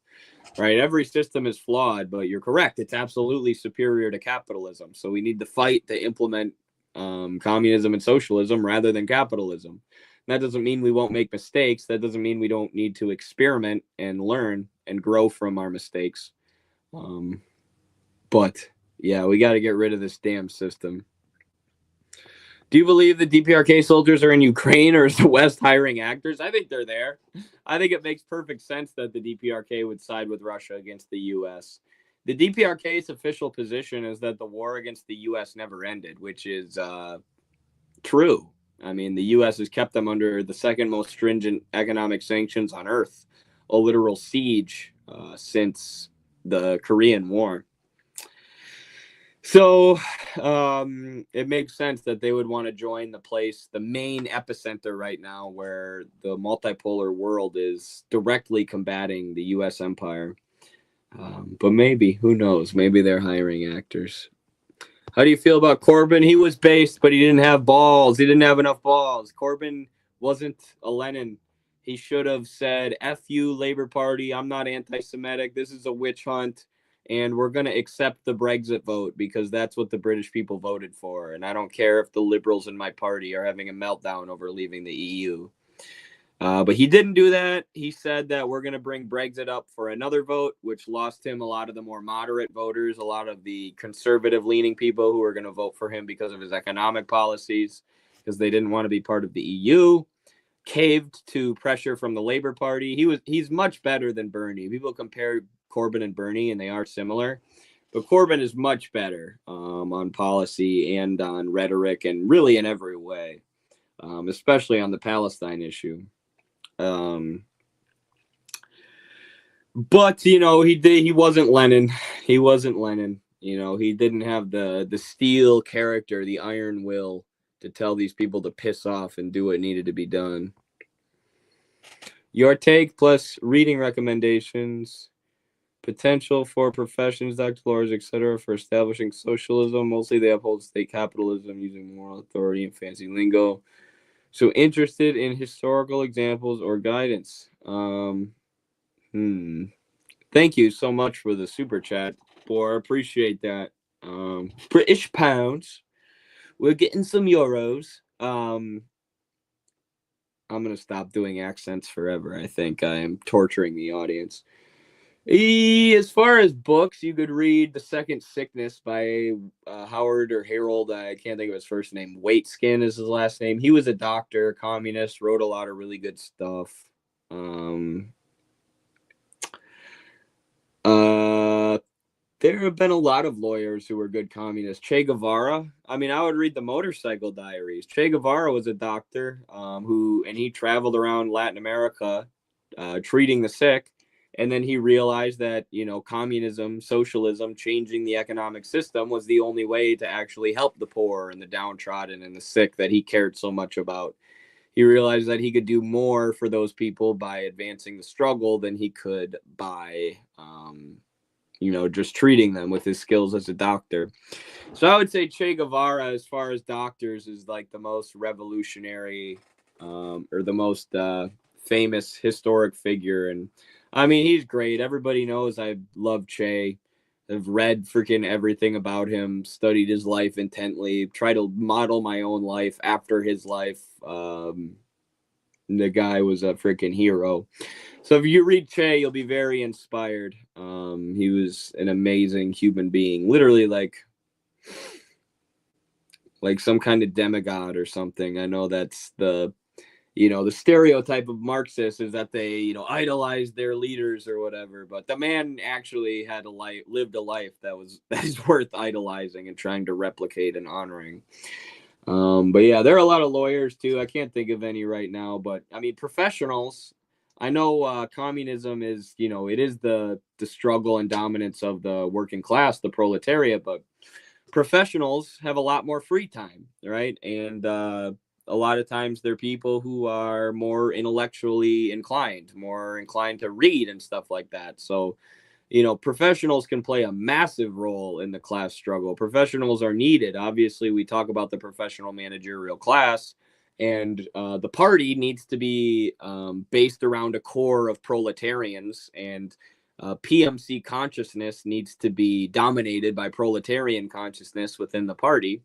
right? Every system is flawed, but you're correct. It's absolutely superior to capitalism. So we need to fight to implement communism and socialism rather than capitalism. That doesn't mean we won't make mistakes. That doesn't mean we don't need to experiment and learn and grow from our mistakes. But yeah, we got to get rid of this damn system. Do you believe the DPRK soldiers are in Ukraine, or is the West hiring actors? I think they're there. I think it makes perfect sense that the DPRK would side with Russia against the U.S. The DPRK's official position is that the war against the U.S. never ended, which is true. I mean, the U.S. has kept them under the second most stringent economic sanctions on earth, a literal siege since the Korean War. So it makes sense that they would want to join the main epicenter right now, where the multipolar world is directly combating the U.S. empire. But maybe, who knows? Maybe they're hiring actors. How do you feel about Corbyn? He was based, but he didn't have balls. He didn't have enough balls. Corbyn wasn't a Lenin. He should have said, F you, Labour Party. I'm not anti-Semitic. This is a witch hunt. And we're going to accept the Brexit vote because that's what the British people voted for. And I don't care if the Liberals in my party are having a meltdown over leaving the EU. But he didn't do that. He said that we're going to bring Brexit up for another vote, which lost him a lot of the more moderate voters, a lot of the conservative-leaning people who were going to vote for him because of his economic policies, because they didn't want to be part of the EU, caved to pressure from the Labour Party. He's much better than Bernie. People compare Corbyn and Bernie, and they are similar. But Corbyn is much better on policy and on rhetoric and really in every way, especially on the Palestine issue. But you know, he wasn't Lenin. He wasn't Lenin. You know, he didn't have the steel character, the iron will to tell these people to piss off and do what needed to be done. Your take plus reading recommendations. Potential for professions, doctorate, etc., for establishing socialism. Mostly they uphold state capitalism using moral authority and fancy lingo. So interested in historical examples or guidance. Thank you so much for the super chat, Bor. Appreciate that. British pounds. We're getting some euros. I'm gonna stop doing accents forever. I think I am torturing the audience. As far as books, you could read The Second Sickness by Howard or Harold. I can't think of his first name. Waitskin is his last name. He was a doctor, communist, wrote a lot of really good stuff. There have been a lot of lawyers who were good communists. Che Guevara. I mean, I would read the Motorcycle Diaries. Che Guevara was a doctor and he traveled around Latin America treating the sick. And then he realized that, you know, communism, socialism, changing the economic system was the only way to actually help the poor and the downtrodden and the sick that he cared so much about. He realized that he could do more for those people by advancing the struggle than he could by, you know, just treating them with his skills as a doctor. So I would say Che Guevara, as far as doctors, is like the most revolutionary or the most famous historic figure. And I mean, he's great. Everybody knows I love Che. I've read freaking everything about him, studied his life intently, tried to model my own life after his life. The guy was a freaking hero. So if you read Che, you'll be very inspired. He was an amazing human being. Literally, like, like some kind of demigod or something. I know that's the stereotype of Marxists is that they, idolize their leaders or whatever. But the man actually had lived a life that is worth idolizing and trying to replicate and honoring. But yeah, there are a lot of lawyers too. I can't think of any right now, but I mean, professionals. I know communism is, it is the struggle and dominance of the working class, the proletariat, but professionals have a lot more free time, right? And a lot of times they're people who are more intellectually inclined, more inclined to read and stuff like that. So, professionals can play a massive role in the class struggle. Professionals are needed. Obviously, we talk about the professional managerial class, and the party needs to be based around a core of proletarians, and PMC consciousness needs to be dominated by proletarian consciousness within the party.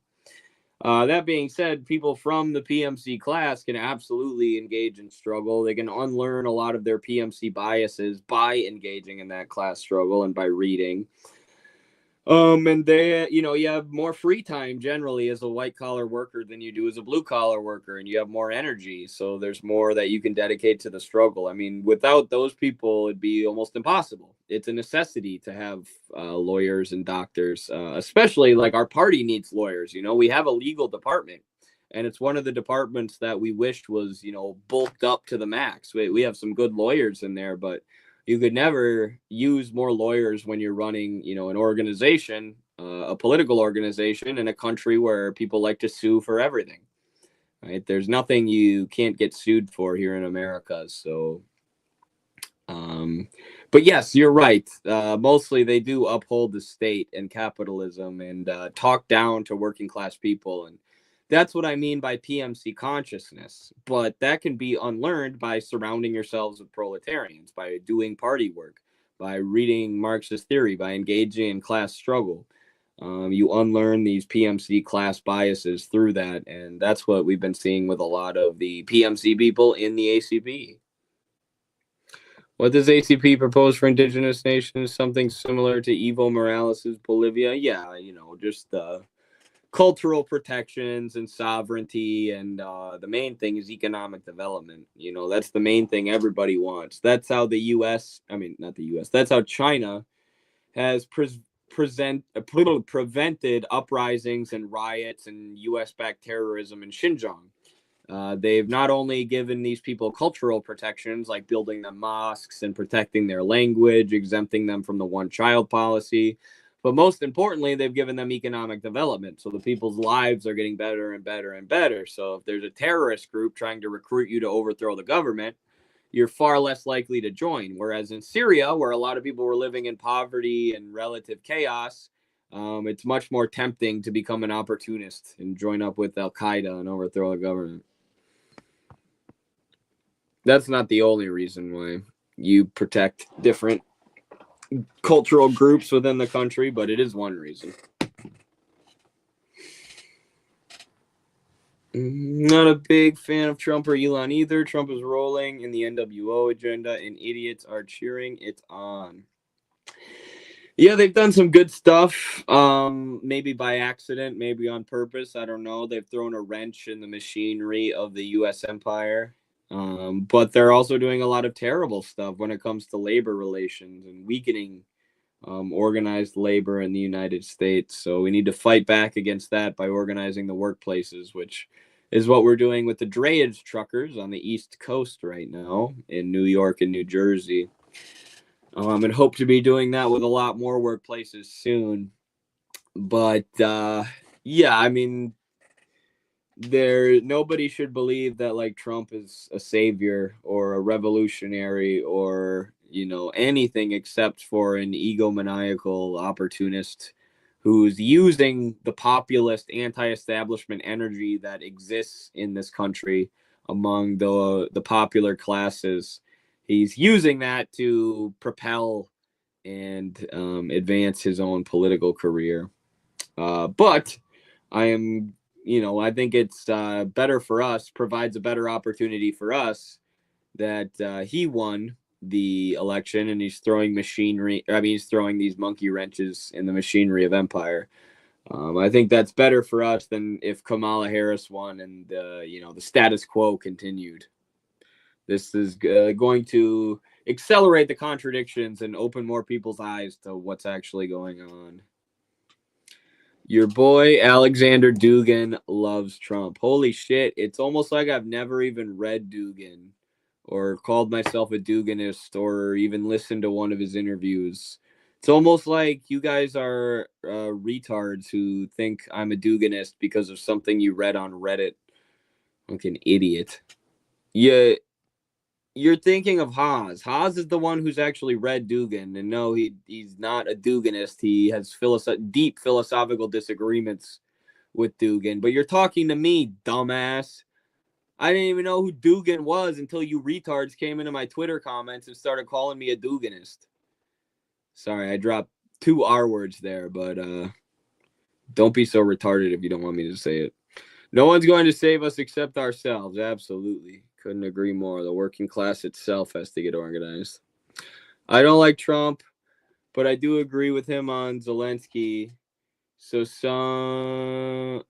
That being said, people from the PMC class can absolutely engage in struggle. They can unlearn a lot of their PMC biases by engaging in that class struggle and by reading. And they, you have more free time generally as a white collar worker than you do as a blue collar worker, and you have more energy. So there's more that you can dedicate to the struggle. I mean, without those people, it'd be almost impossible. It's a necessity to have lawyers and doctors, especially like our party needs lawyers. We have a legal department, and it's one of the departments that we wished was, bulked up to the max. We have some good lawyers in there, but you could never use more lawyers when you're running, an organization, a political organization in a country where people like to sue for everything, right? There's nothing you can't get sued for here in America. So, but yes, you're right. Mostly they do uphold the state and capitalism and talk down to working class people. And that's what I mean by PMC consciousness. But that can be unlearned by surrounding yourselves with proletarians, by doing party work, by reading Marxist theory, by engaging in class struggle. You unlearn these PMC class biases through that. And that's what we've been seeing with a lot of the PMC people in the ACP. What does ACP propose for indigenous nations? Something similar to Evo Morales' Bolivia? Yeah, just cultural protections and sovereignty, and the main thing is economic development. That's the main thing everybody wants. That's how the U.S. I mean, not the U.S. That's how China has prevented uprisings and riots and U.S.-backed terrorism in Xinjiang. They've not only given these people cultural protections, like building them mosques and protecting their language, exempting them from the one-child policy, but most importantly, they've given them economic development. So the people's lives are getting better and better and better. So if there's a terrorist group trying to recruit you to overthrow the government, you're far less likely to join. Whereas in Syria, where a lot of people were living in poverty and relative chaos, it's much more tempting to become an opportunist and join up with Al-Qaeda and overthrow the government. That's not the only reason why you protect different cultural groups within the country, but it is one reason. Not a big fan of Trump or Elon either. Trump is rolling in the NWO agenda, and idiots are cheering it on. Yeah, they've done some good stuff. Maybe by accident, maybe on purpose. I don't know. They've thrown a wrench in the machinery of the U.S. empire. But they're also doing a lot of terrible stuff when it comes to labor relations and weakening organized labor in the United States. So we need to fight back against that by organizing the workplaces, which is what we're doing with the drayage truckers on the East Coast right now in New York and New Jersey. And hope to be doing that with a lot more workplaces soon. But yeah, I mean, nobody should believe that like Trump is a savior or a revolutionary or anything except for an egomaniacal opportunist who's using the populist anti-establishment energy that exists in this country among the popular classes. He's using that to propel and advance his own political career. But I think it's better for us, provides a better opportunity for us that he won the election and he's throwing he's throwing these monkey wrenches in the machinery of empire. I think that's better for us than if Kamala Harris won and the status quo continued. This is going to accelerate the contradictions and open more people's eyes to what's actually going on. Your boy Alexander Dugin loves Trump. Holy shit, it's almost like I've never even read Dugin or called myself a Duginist or even listened to one of his interviews. It's almost like you guys are retards who think I'm a Duginist because of something you read on Reddit. Like an idiot. Yeah, you're thinking of Haas. Haas is the one who's actually read Dugin, and no, he's not a Duginist. He has deep philosophical disagreements with Dugin. But you're talking to me, dumbass. I didn't even know who Dugin was until you retards came into my Twitter comments and started calling me a Duginist. Sorry, I dropped 2 R words there, but don't be so retarded if you don't want me to say it. No one's going to save us except ourselves. Absolutely. Couldn't agree more. The working class itself has to get organized. I don't like Trump, but I do agree with him on Zelensky. So some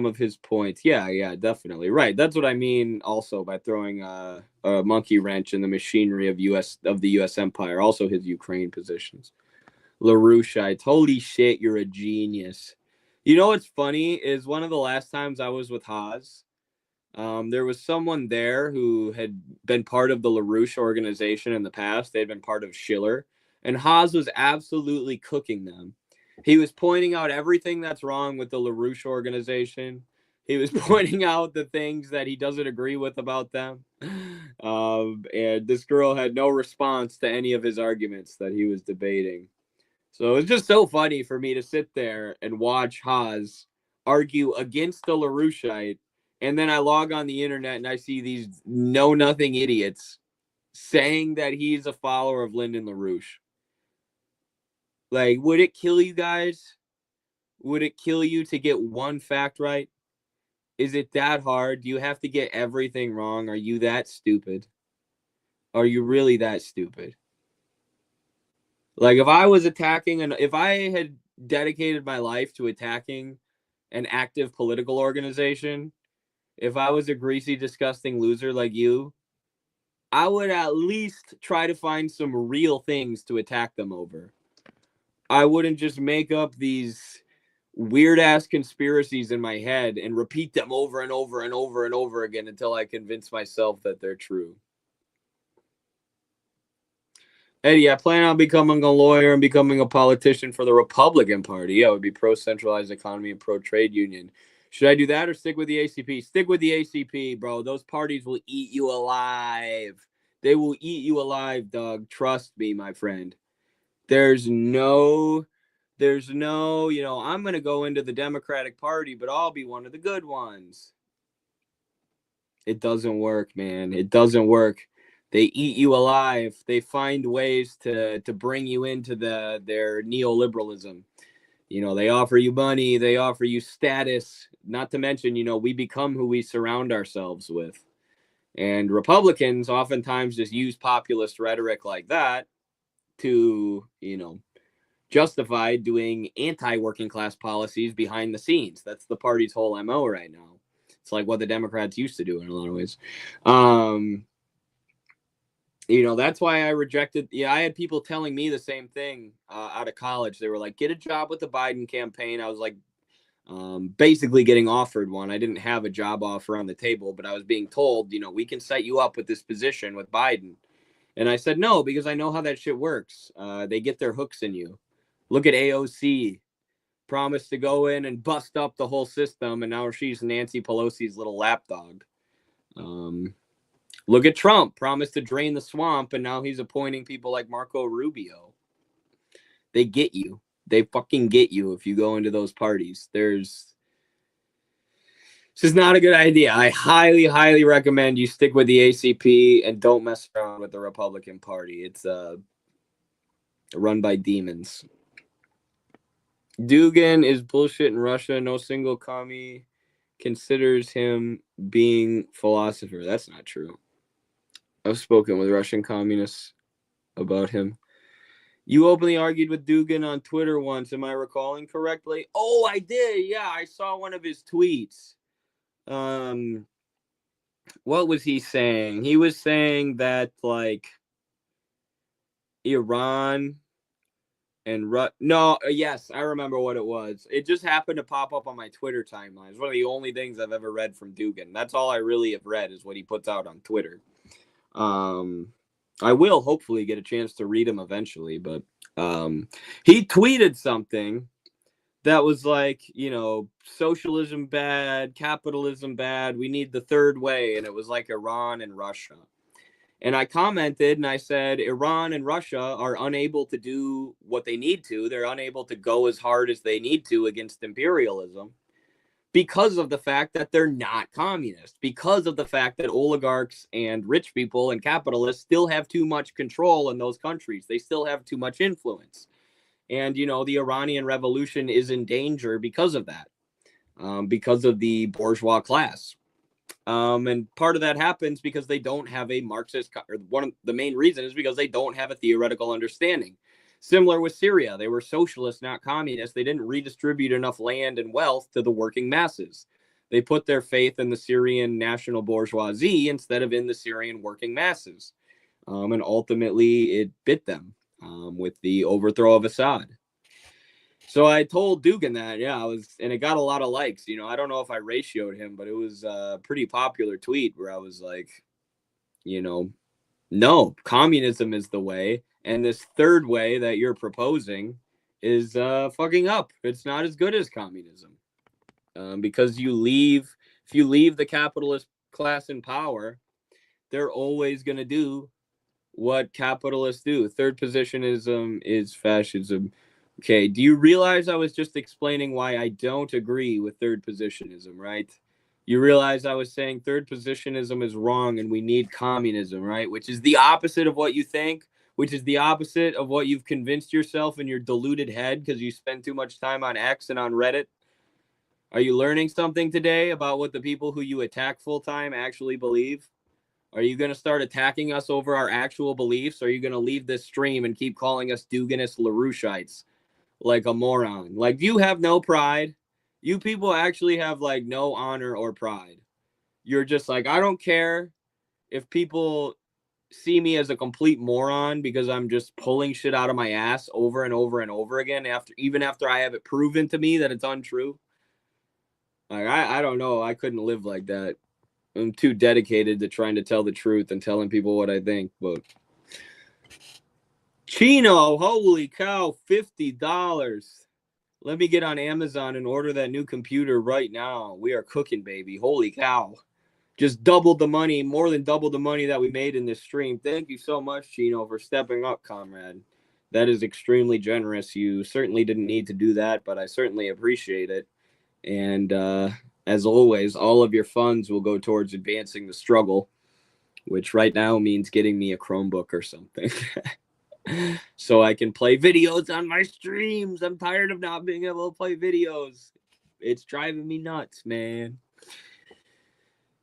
of his points. Yeah, definitely. Right. That's what I mean also by throwing a monkey wrench in the machinery of the US empire. Also his Ukraine positions. LaRoucheite. Holy shit, you're a genius. You know what's funny is one of the last times I was with Haas, there was someone there who had been part of the LaRouche organization in the past. They'd been part of Schiller, and Haas was absolutely cooking them. He was pointing out everything that's wrong with the LaRouche organization. He was pointing out the things that he doesn't agree with about them. And this girl had no response to any of his arguments that he was debating. So it's just so funny for me to sit there and watch Haas argue against the LaRoucheite, and then I log on the internet and I see these know-nothing idiots saying that he's a follower of Lyndon LaRouche. Like, would it kill you guys? Would it kill you to get one fact right? Is it that hard? Do you have to get everything wrong? Are you that stupid? Are you really that stupid? Like, if I was attacking, if I had dedicated my life to attacking an active political organization, if I was a greasy, disgusting loser like you, I would at least try to find some real things to attack them over. I wouldn't just make up these weird-ass conspiracies in my head and repeat them over and over and over and over again until I convince myself that they're true. Eddie, I plan on becoming a lawyer and becoming a politician for the Republican Party. I would be pro-centralized economy and pro-trade union. Should I do that or stick with the ACP? Stick with the ACP, bro. Those parties will eat you alive. They will eat you alive, Doug. Trust me, my friend. There's no, I'm going to go into the Democratic Party, but I'll be one of the good ones. It doesn't work, man. It doesn't work. They eat you alive. They find ways to bring you into their neoliberalism. They offer you money. They offer you status. Not to mention, we become who we surround ourselves with. And Republicans oftentimes just use populist rhetoric like that to, justify doing anti-working class policies behind the scenes. That's the party's whole MO right now. It's like what the Democrats used to do in a lot of ways. That's why I rejected. Yeah, I had people telling me the same thing out of college. They were like, get a job with the Biden campaign. I was like, basically getting offered one. I didn't have a job offer on the table, but I was being told, we can set you up with this position with Biden. And I said, no, because I know how that shit works. They get their hooks in you. Look at AOC. Promised to go in and bust up the whole system, and now she's Nancy Pelosi's little lapdog. Look at Trump. Promised to drain the swamp, and now he's appointing people like Marco Rubio. They get you. They fucking get you if you go into those parties. This is not a good idea. I highly, highly recommend you stick with the ACP and don't mess around with the Republican Party. It's run by demons. Dugin is bullshit in Russia. No single commie considers him being philosopher. That's not true. I've spoken with Russian communists about him. You openly argued with Dugin on Twitter once. Am I recalling correctly? Oh, I did. Yeah, I saw one of his tweets. What was he saying? He was saying that, like, Iran and yes, I remember what it was. It just happened to pop up on my Twitter timeline. It's one of the only things I've ever read from Dugin. That's all I really have read is what he puts out on Twitter. I will hopefully get a chance to read him eventually, but he tweeted something that was like, socialism bad, capitalism bad, we need the third way, and it was like Iran and Russia. And I commented and I said, Iran and Russia are unable to do what they need to. They're unable to go as hard as they need to against imperialism because of the fact that they're not communist, because of the fact that oligarchs and rich people and capitalists still have too much control in those countries. They still have too much influence. And, the Iranian Revolution is in danger because of that, because of the bourgeois class. And part of that happens because they don't have a Marxist, or one of the main reason is because they don't have a theoretical understanding. Similar with Syria, they were socialists, not communists. They didn't redistribute enough land and wealth to the working masses. They put their faith in the Syrian national bourgeoisie instead of in the Syrian working masses. And ultimately, it bit them with the overthrow of Assad. So I told Dugin that, and it got a lot of likes. I don't know if I ratioed him, but it was a pretty popular tweet where I was like, no, communism is the way. And this third way that you're proposing is fucking up. It's not as good as communism. Because if you leave the capitalist class in power, they're always going to do what capitalists do. Third positionism is fascism. Okay, do you realize I was just explaining why I don't agree with third positionism, right? You realize I was saying third positionism is wrong and we need communism, right? Which is the opposite of what you think, which is the opposite of what you've convinced yourself in your deluded head because you spend too much time on X and on Reddit. Are you learning something today about what the people who you attack full time actually believe? Are you going to start attacking us over our actual beliefs? Or are you going to leave this stream and keep calling us Duginist LaRoucheites like a moron? Like, you have no pride. You people actually have like no honor or pride. You're just like, I don't care if people see me as a complete moron because I'm just pulling shit out of my ass over and over and over again even after I have it proven to me that it's untrue. Like, I don't know. I couldn't live like that. I'm too dedicated to trying to tell the truth and telling people what I think. But Chino, holy cow, $50. Let me get on Amazon and order that new computer right now. We are cooking, baby. Holy cow. Just doubled the money, more than doubled the money that we made in this stream. Thank you so much, Chino, for stepping up, comrade. That is extremely generous. You certainly didn't need to do that, but I certainly appreciate it. And as always, all of your funds will go towards advancing the struggle, which right now means getting me a Chromebook or something. So I can play videos on my streams. I'm tired of not being able to play videos. It's driving me nuts, man.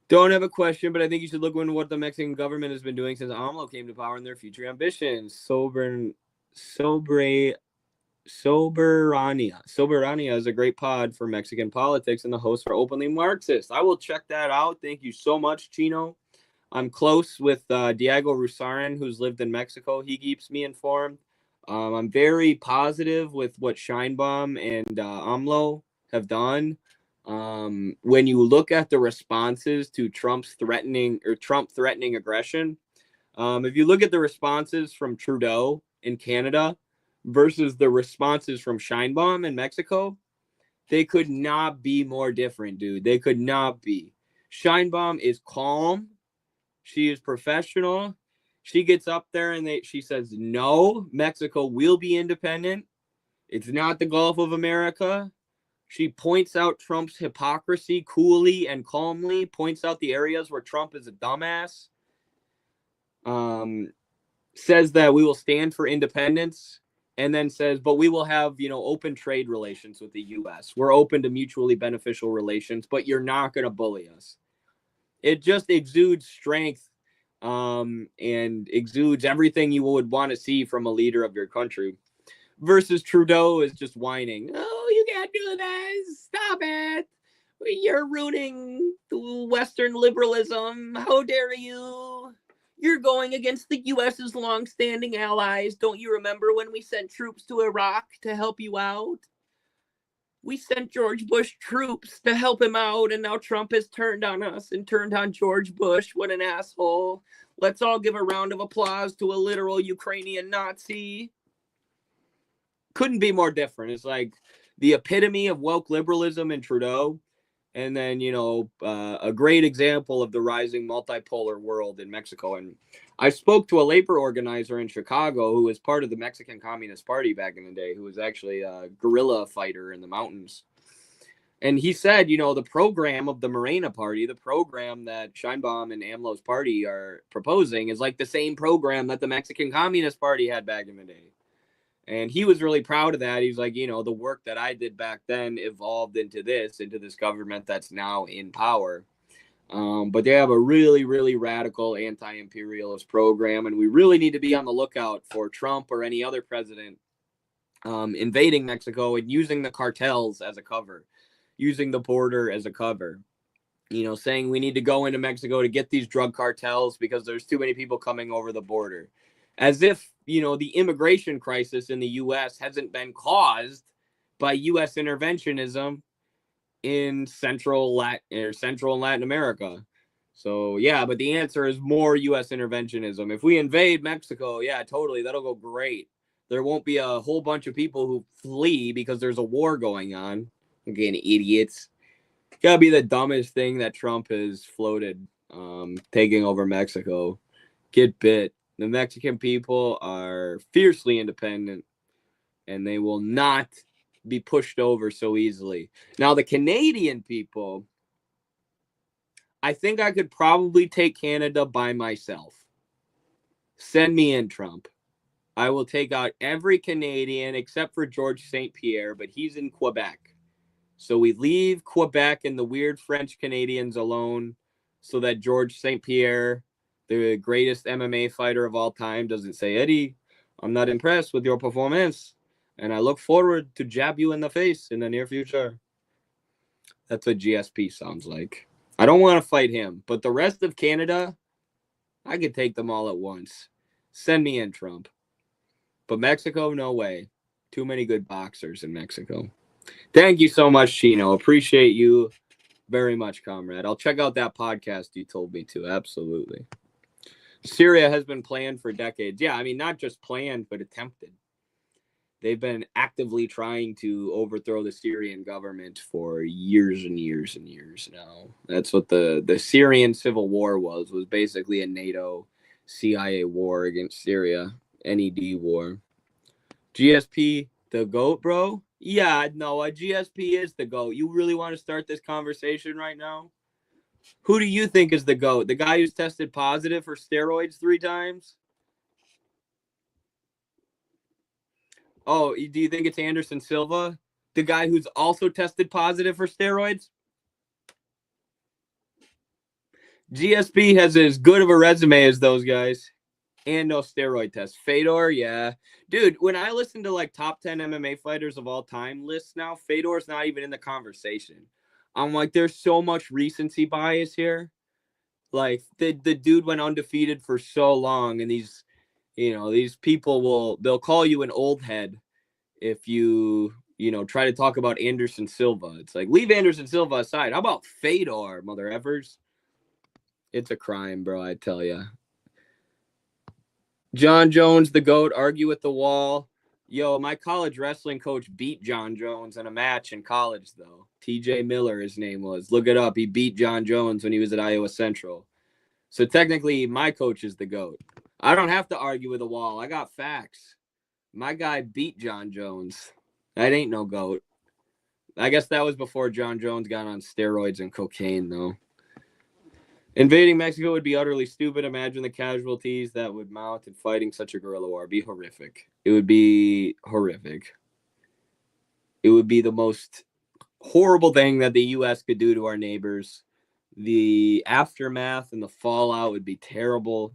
Don't have a question, but I think you should look into what the Mexican government has been doing since AMLO came to power and their future ambitions. Soberania is a great pod for Mexican politics, and the hosts are openly Marxist. I will check that out. Thank you so much, Chino. I'm close with Diego Rusarin, who's lived in Mexico. He keeps me informed. I'm very positive with what Scheinbaum and AMLO have done. When you look at the responses to Trump threatening aggression, if you look at the responses from Trudeau in Canada versus the responses from Scheinbaum in Mexico, they could not be more different, dude. They could not be. Scheinbaum is calm. She is professional. She gets up there and she says, no, Mexico will be independent. It's not the Gulf of America. She points out Trump's hypocrisy coolly and calmly, points out the areas where Trump is a dumbass. Says that we will stand for independence, and then says, but we will have, open trade relations with the U.S. We're open to mutually beneficial relations, but you're not going to bully us. It just exudes strength and exudes everything you would want to see from a leader of your country. Versus Trudeau is just whining. Oh, you can't do this. Stop it. You're ruining Western liberalism. How dare you? You're going against the U.S.'s long-standing allies. Don't you remember when we sent troops to Iraq to help you out? We sent George Bush troops to help him out, and now Trump has turned on us and turned on George Bush. What an asshole. Let's all give a round of applause to a literal Ukrainian Nazi. Couldn't be more different. It's like the epitome of woke liberalism in Trudeau. And then, a great example of the rising multipolar world in Mexico. And I spoke to a labor organizer in Chicago who was part of the Mexican Communist Party back in the day, who was actually a guerrilla fighter in the mountains. And he said, the program of the Morena Party, the program that Sheinbaum and AMLO's party are proposing is like the same program that the Mexican Communist Party had back in the day. And he was really proud of that. He's like, the work that I did back then evolved into this government that's now in power. But they have a really, really radical anti-imperialist program. And we really need to be on the lookout for Trump or any other president invading Mexico and using the cartels as a cover, using the border as a cover. Saying we need to go into Mexico to get these drug cartels because there's too many people coming over the border. As if, the immigration crisis in the U.S. hasn't been caused by U.S. interventionism in Central and Latin America. So, yeah, but the answer is more U.S. interventionism. If we invade Mexico, yeah, totally, that'll go great. There won't be a whole bunch of people who flee because there's a war going on. Again, idiots. Gotta be the dumbest thing that Trump has floated, taking over Mexico. Get bit. The Mexican people are fiercely independent, and they will not be pushed over so easily. Now, the Canadian people, I think I could probably take Canada by myself. Send me in, Trump. I will take out every Canadian except for George St. Pierre, but he's in Quebec. So we leave Quebec and the weird French Canadians alone so that George St. Pierre, the greatest MMA fighter of all time, doesn't say, Eddie, I'm not impressed with your performance, and I look forward to jab you in the face in the near future. That's what GSP sounds like. I don't want to fight him, but the rest of Canada, I could take them all at once. Send me in, Trump. But Mexico, no way. Too many good boxers in Mexico. Thank you so much, Chino. Appreciate you very much, comrade. I'll check out that podcast you told me to. Absolutely. Syria has been planned for decades. Yeah, I mean, not just planned, but attempted. They've been actively trying to overthrow the Syrian government for years and years and years now. That's what the Syrian civil war was basically a NATO CIA war against Syria, NED war. GSP, the GOAT, bro? Yeah, no, GSP is the GOAT. You really want to start this conversation right now? Who do you think is the GOAT? The guy who's tested positive for steroids 3 times? Oh, do you think it's Anderson Silva? The guy who's also tested positive for steroids? GSP has as good of a resume as those guys. And no steroid test. Fedor, yeah. Dude, when I listen to like top 10 MMA fighters of all time lists now, Fedor's not even in the conversation. I'm like, there's so much recency bias here. Like, the dude went undefeated for so long, and these people they'll call you an old head if you try to talk about Anderson Silva. It's like, leave Anderson Silva aside. How about Fedor, mother effers? It's a crime, bro, I tell you. Jon Jones, the GOAT, argue with the wall. Yo, my college wrestling coach beat Jon Jones in a match in college, though. TJ Miller, his name was. Look it up. He beat Jon Jones when he was at Iowa Central. So technically, my coach is the GOAT. I don't have to argue with the wall. I got facts. My guy beat Jon Jones. That ain't no GOAT. I guess that was before Jon Jones got on steroids and cocaine, though. Invading Mexico would be utterly stupid. Imagine the casualties that would mount in fighting such a guerrilla war. It'd be horrific. It would be horrific. It would be the most horrible thing that the U.S. could do to our neighbors The aftermath and the fallout would be terrible.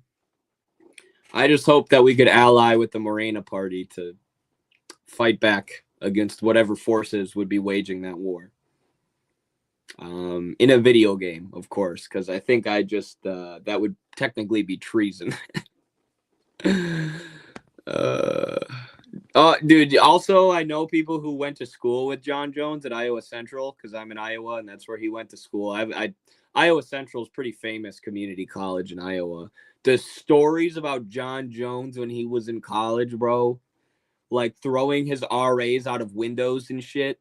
I just hope that we could ally with the Morena party to fight back against whatever forces would be waging that war. In a video game, of course, because I think that would technically be treason. Dude, also, I know people who went to school with Jon Jones at Iowa Central, because I'm in Iowa, and that's where he went to school. Iowa Central is pretty famous community college in Iowa. The stories about Jon Jones when he was in college, bro, like throwing his RAs out of windows and shit,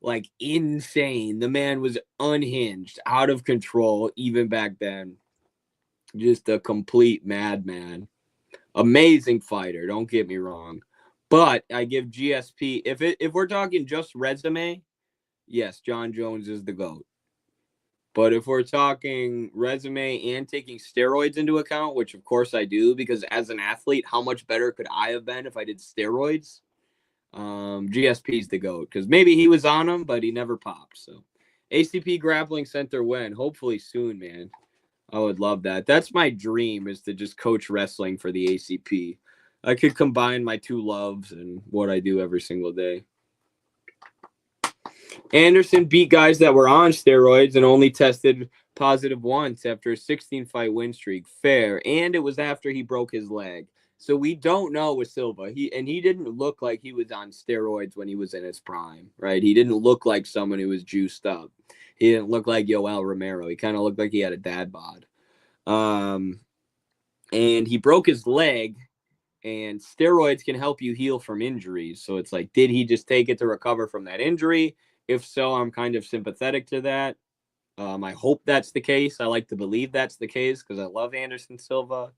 like insane. The man was unhinged, out of control, even back then. Just a complete madman. Amazing fighter, don't get me wrong. But I give GSP, if we're talking just resume, yes, Jon Jones is the GOAT. But if we're talking resume and taking steroids into account, which of course I do, because as an athlete, how much better could I have been if I did steroids? GSP's the GOAT, because maybe he was on them, but he never popped. So ACP Grappling Center when? Hopefully soon, man. I would love that. That's my dream, is to just coach wrestling for the ACP. I could combine my two loves and what I do every single day. Anderson beat guys that were on steroids and only tested positive once after a 16-fight win streak. Fair. And it was after he broke his leg. So we don't know with Silva. He didn't look like he was on steroids when he was in his prime, right? He didn't look like someone who was juiced up. He didn't look like Yoel Romero. He kind of looked like he had a dad bod. And he broke his leg, and steroids can help you heal from injuries. So it's like, did he just take it to recover from that injury? If so, I'm kind of sympathetic to that. I hope that's the case. I like to believe that's the case because I love Anderson Silva.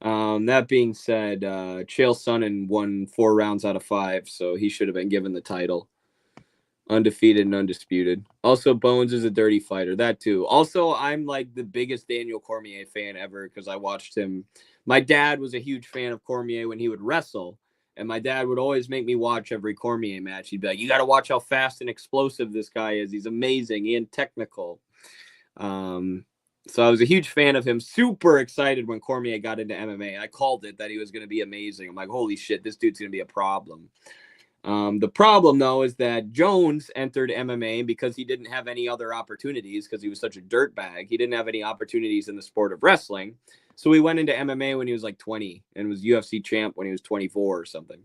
That being said, Chael Sonnen won 4 rounds out of 5, so he should have been given the title. Undefeated and undisputed. Also, Bones is a dirty fighter. That too. Also, I'm like the biggest Daniel Cormier fan ever because I watched him. My dad was a huge fan of Cormier when he would wrestle. And my dad would always make me watch every Cormier match. He'd be like, you got to watch how fast and explosive this guy is. He's amazing and technical. So I was a huge fan of him. Super excited when Cormier got into MMA. I called it that he was going to be amazing. I'm like, holy shit, this dude's going to be a problem. The problem, though, is that Jones entered MMA because he didn't have any other opportunities because he was such a dirtbag. He didn't have any opportunities in the sport of wrestling. So he went into MMA when he was like 20 and was UFC champ when he was 24 or something.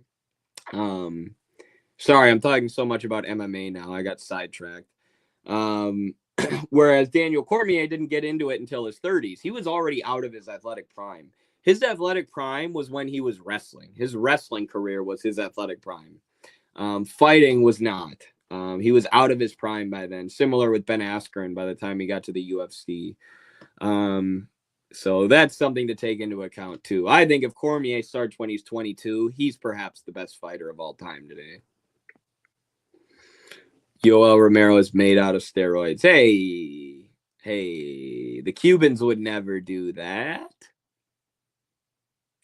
Sorry, I'm talking so much about MMA now. I got sidetracked. Whereas Daniel Cormier didn't get into it until his 30s. He was already out of his athletic prime. His athletic prime was when he was wrestling. His wrestling career was his athletic prime. Fighting was not. He was out of his prime by then. Similar with Ben Askren by the time he got to the UFC. So that's something to take into account too. I think if Cormier starts when he's 22, he's perhaps the best fighter of all time today. Yoel Romero is made out of steroids. Hey, the Cubans would never do that.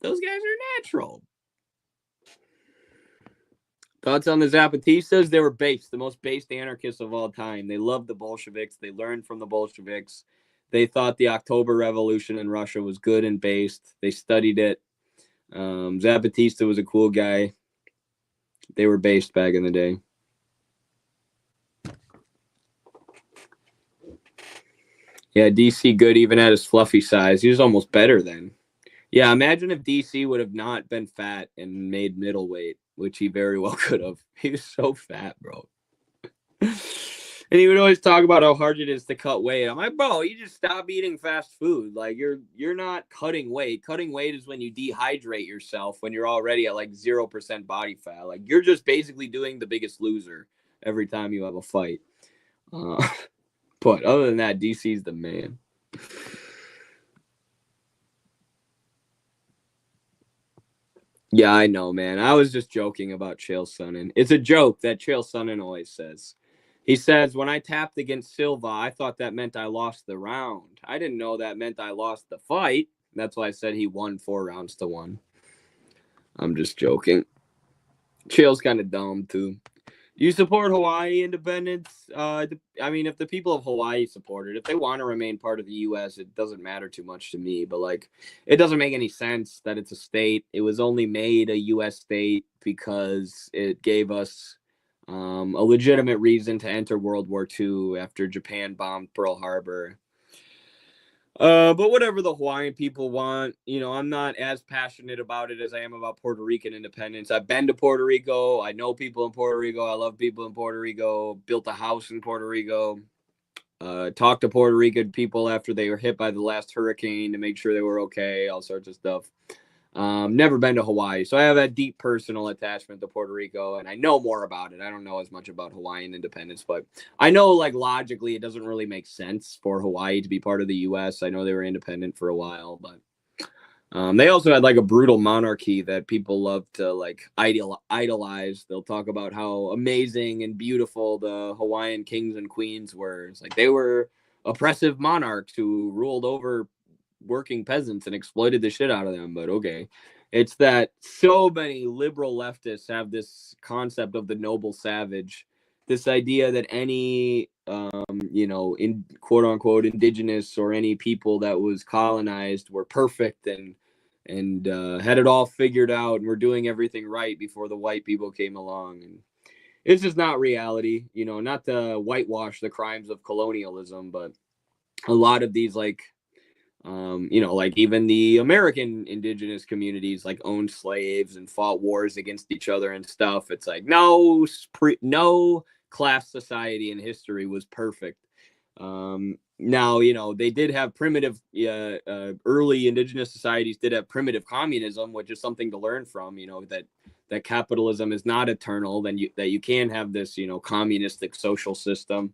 Those guys are natural. Thoughts on the Zapatistas? They were based, the most based anarchists of all time. They loved the Bolsheviks. They learned from the Bolsheviks. They thought the October Revolution in Russia was good and based. They studied it. Zapatista was a cool guy. They were based back in the day. Yeah, DC good even at his fluffy size. He was almost better then. Yeah, imagine if DC would have not been fat and made middleweight, which he very well could have. He was so fat, bro. And he would always talk about how hard it is to cut weight. I'm like, bro, you just stop eating fast food. Like, you're not cutting weight. Cutting weight is when you dehydrate yourself when you're already at like 0% body fat. Like, you're just basically doing The Biggest Loser every time you have a fight. But other than that, DC's the man. Yeah, I know, man. I was just joking about Chael Sonnen. It's a joke that Chael Sonnen always says. He says, when I tapped against Silva, I thought that meant I lost the round. I didn't know that meant I lost the fight. That's why I said he won 4 rounds to 1. I'm just joking. Chael's kind of dumb, too. You support Hawaii independence? I mean, if the people of Hawaii support it, if they want to remain part of the U.S., it doesn't matter too much to me. But like, it doesn't make any sense that it's a state. It was only made a U.S. state because it gave us a legitimate reason to enter World War II after Japan bombed Pearl Harbor. But whatever the Hawaiian people want, you know, I'm not as passionate about it as I am about Puerto Rican independence. I've been to Puerto Rico. I know people in Puerto Rico. I love people in Puerto Rico. Built a house in Puerto Rico. Talked to Puerto Rican people after they were hit by the last hurricane to make sure they were okay. All sorts of stuff. Never been to Hawaii, so I have a deep personal attachment to Puerto Rico, and I know more about it. I don't know as much about Hawaiian independence, but I know, like, logically, it doesn't really make sense for Hawaii to be part of the U.S. I know they were independent for a while, but they also had like a brutal monarchy that people love to like idolize. They'll talk about how amazing and beautiful the Hawaiian kings and queens were. It's like they were oppressive monarchs who ruled over working peasants and exploited the shit out of them. But okay, it's that so many liberal leftists have this concept of the noble savage, this idea that any you know, in quote unquote indigenous or any people that was colonized were perfect and had it all figured out and were doing everything right before the white people came along. And it's just not reality, you know, not to whitewash the crimes of colonialism, but a lot of these like you know, like even the American indigenous communities like owned slaves and fought wars against each other and stuff. It's like no class society in history was perfect. Now, you know, they did have primitive, early indigenous societies did have primitive communism, which is something to learn from, you know, that capitalism is not eternal, that you can have this, you know, communistic social system.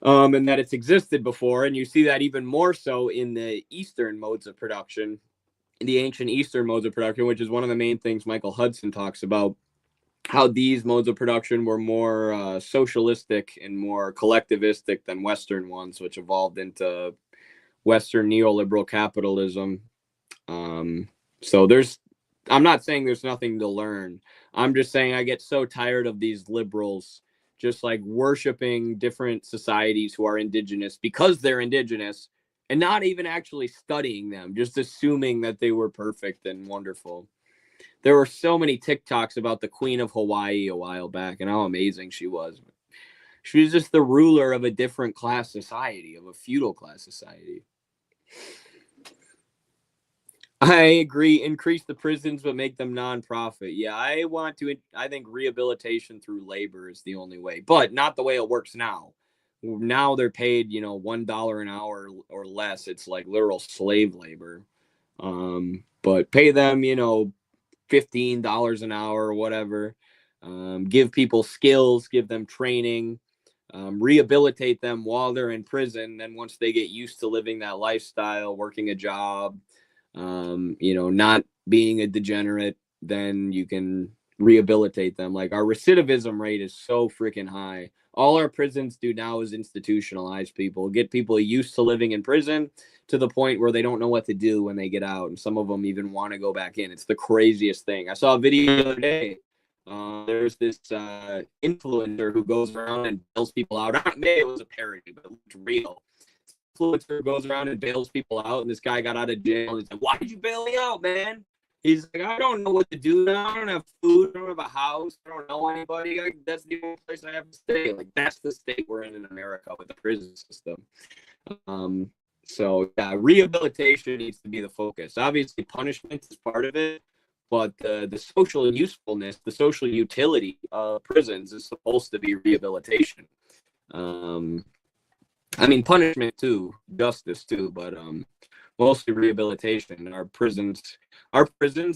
And that it's existed before. And you see that even more so in the Eastern modes of production, in the ancient Eastern modes of production, which is one of the main things Michael Hudson talks about, how these modes of production were more socialistic and more collectivistic than Western ones, which evolved into Western neoliberal capitalism. So I'm not saying there's nothing to learn. I'm just saying I get so tired of these liberals just like worshiping different societies who are indigenous because they're indigenous and not even actually studying them, just assuming that they were perfect and wonderful. There were so many TikToks about the Queen of Hawaii a while back and how amazing she was. She was just the ruler of a different class society, of a feudal class society. I agree. Increase the prisons, but make them nonprofit. Yeah, I think rehabilitation through labor is the only way, but not the way it works now. Now they're paid, you know, $1 an hour or less. It's like literal slave labor. But pay them, you know, $15 an hour or whatever. Give people skills, give them training, rehabilitate them while they're in prison. Then once they get used to living that lifestyle, working a job, you know, not being a degenerate, then you can rehabilitate them. Like our recidivism rate is so freaking high. All our prisons do now is institutionalize people, get people used to living in prison to the point where they don't know what to do when they get out. And some of them even want to go back in. It's the craziest thing. I saw a video the other day. There's this influencer who goes around and bails people out. Maybe it was a parody, but it looked real. Influencer goes around and bails people out, and this guy got out of jail. And he's like, "Why did you bail me out, man?" He's like, "I don't know what to do now. I don't have food. I don't have a house. I don't know anybody. That's the only place I have to stay." Like, that's the state we're in America with the prison system. So yeah, rehabilitation needs to be the focus. Obviously, punishment is part of it, but the social usefulness, the social utility of prisons is supposed to be rehabilitation. I mean, punishment too, justice too, but mostly rehabilitation. Our prisons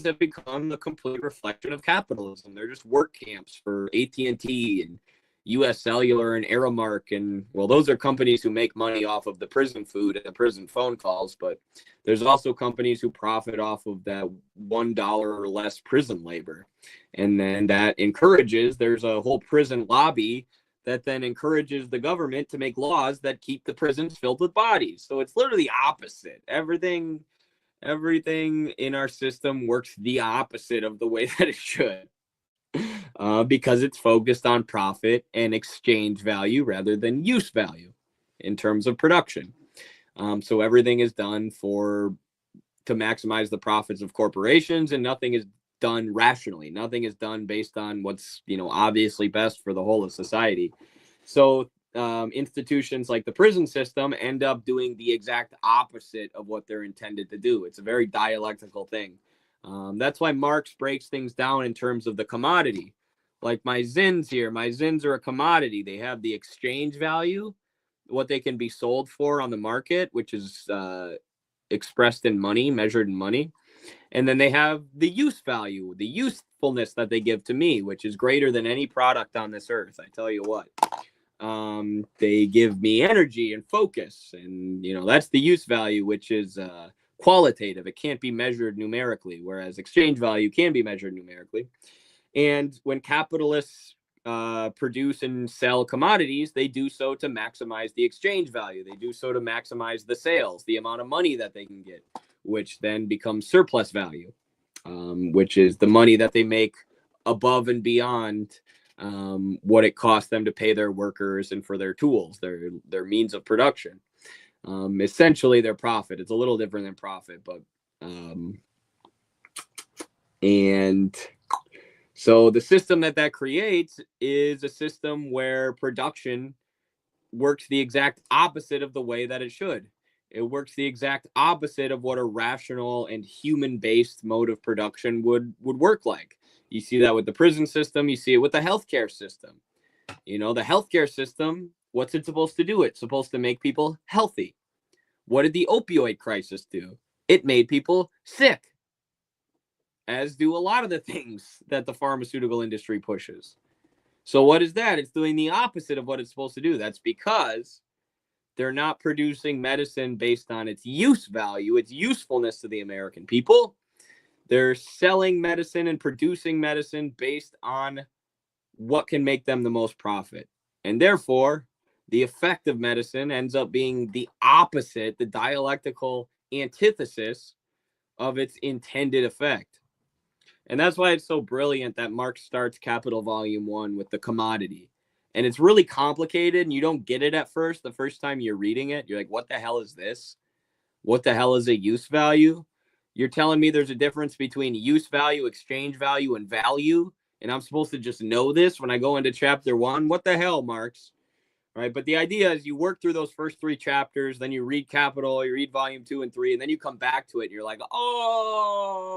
have become the complete reflection of capitalism. They're just work camps for AT&T and U.S. Cellular and Aramark, and well, those are companies who make money off of the prison food and the prison phone calls. But there's also companies who profit off of that $1 or less prison labor, and then that encourages. There's a whole prison lobby that then encourages the government to make laws that keep the prisons filled with bodies. So it's literally the opposite. Everything in our system works the opposite of the way that it should. because it's focused on profit and exchange value rather than use value in terms of production. So everything is done to maximize the profits of corporations, and nothing is done rationally. Nothing is done based on what's, obviously best for the whole of society. So institutions like the prison system end up doing the exact opposite of what they're intended to do. It's a very dialectical thing. That's why Marx breaks things down in terms of the commodity. Like my zins are a commodity. They have the exchange value, what they can be sold for on the market, which is expressed in money, measured in money. And then they have the use value, the usefulness that they give to me, which is greater than any product on this earth. I tell you what. They give me energy and focus, and that's the use value, which is qualitative. It can't be measured numerically, whereas exchange value can be measured numerically. And when capitalists produce and sell commodities, they do so to maximize the exchange value. They do so to maximize the sales, the amount of money that they can get, which then becomes surplus value, which is the money that they make above and beyond what it costs them to pay their workers and for their tools, their means of production. Essentially their profit. It's a little different than profit, but and so the system that creates is a system where production works the exact opposite of the way that it should. It works the exact opposite of what a rational and human-based mode of production would work like. You see that with the prison system. You see it with the healthcare system. The healthcare system, what's it supposed to do? It's supposed to make people healthy. What did the opioid crisis do? It made people sick, as do a lot of the things that the pharmaceutical industry pushes. So what is that? It's doing the opposite of what it's supposed to do. That's because they're not producing medicine based on its use value, its usefulness to the American people. They're selling medicine and producing medicine based on what can make them the most profit. And therefore, the effect of medicine ends up being the opposite, the dialectical antithesis of its intended effect. And that's why it's so brilliant that Marx starts Capital Volume 1 with the commodity. And it's really complicated, and you don't get it at first. The first time you're reading it, you're like, what the hell is this? What the hell is a use value? You're telling me there's a difference between use value, exchange value, and value, and I'm supposed to just know this when I go into chapter 1? What the hell, Marx? Right? But the idea is you work through those first 3 chapters, then you read Capital, you read Volume 2 and 3, and then you come back to it, and you're like, oh,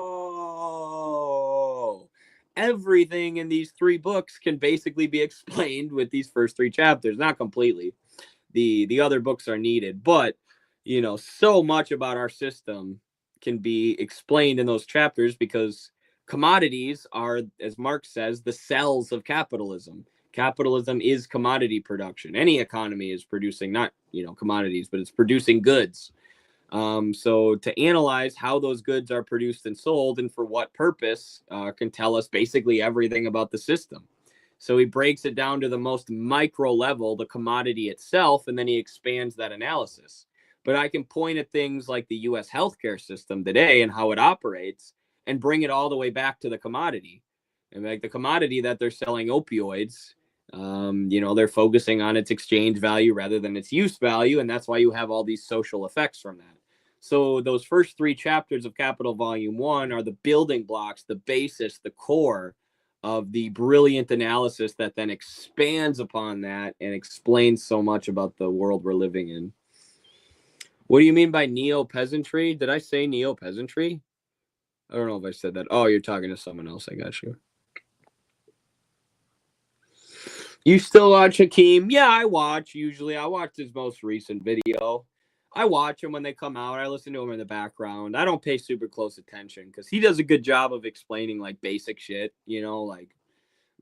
everything in these 3 books can basically be explained with these first 3 chapters. Not completely. The other books are needed, but so much about our system can be explained in those chapters because commodities are, as Marx says, the cells of capitalism. Capitalism is commodity production. Any economy is producing not commodities, but it's producing goods. So to analyze how those goods are produced and sold and for what purpose can tell us basically everything about the system. So he breaks it down to the most micro level, the commodity itself, and then he expands that analysis. But I can point at things like the U.S. healthcare system today and how it operates and bring it all the way back to the commodity. And like the commodity that they're selling opioids, they're focusing on its exchange value rather than its use value. And that's why you have all these social effects from that. So those first 3 chapters of Capital Volume 1 are the building blocks, the basis, the core of the brilliant analysis that then expands upon that and explains so much about the world we're living in. What do you mean by neo-peasantry? Did I say neo-peasantry? I don't know if I said that. Oh, you're talking to someone else. I got you. You still watch Hakeem? Yeah, I watch. Usually, I watched his most recent video. I watch them when they come out. I listen to them in the background. I don't pay super close attention because he does a good job of explaining like basic shit, like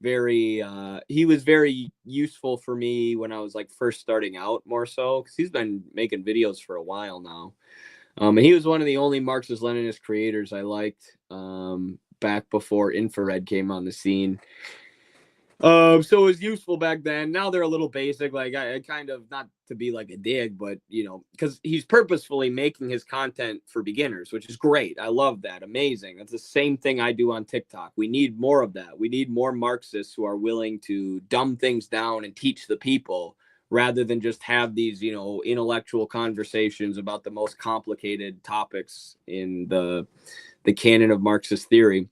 very, he was very useful for me when I was like first starting out more so because he's been making videos for a while now. And he was one of the only Marxist-Leninist creators I liked back before infrared came on the scene. So it was useful back then. Now they're a little basic. Like I kind of, not to be like a dig, but you know, because he's purposefully making his content for beginners, which is great. I love that. Amazing. That's the same thing I do on TikTok. We need more of that. We need more Marxists who are willing to dumb things down and teach the people rather than just have these, you know, intellectual conversations about the most complicated topics in the canon of Marxist theory.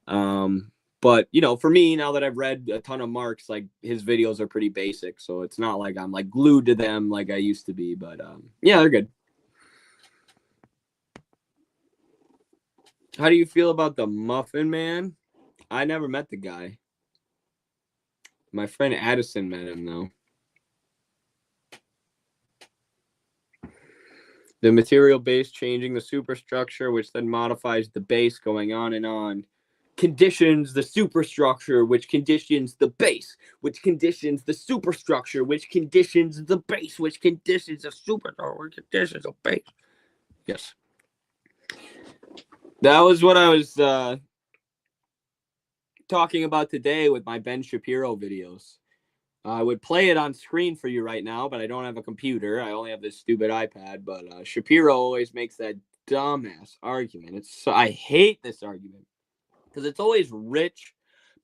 But you know, for me, now that I've read a ton of Marx, like his videos are pretty basic, so it's not like I'm like glued to them like I used to be. But yeah, they're good. How do you feel about the Muffin Man? I never met the guy. My friend Addison met him though. The material base changing the superstructure, which then modifies the base, going on and on. Conditions the superstructure, which conditions the base, which conditions the superstructure, which conditions the base, which conditions the superstructure, which conditions the base. Yes. That was what I was talking about today with my Ben Shapiro videos. I would play it on screen for you right now, but I don't have a computer. I only have this stupid iPad. But Shapiro always makes that dumbass argument. I hate this argument. Because it's always rich,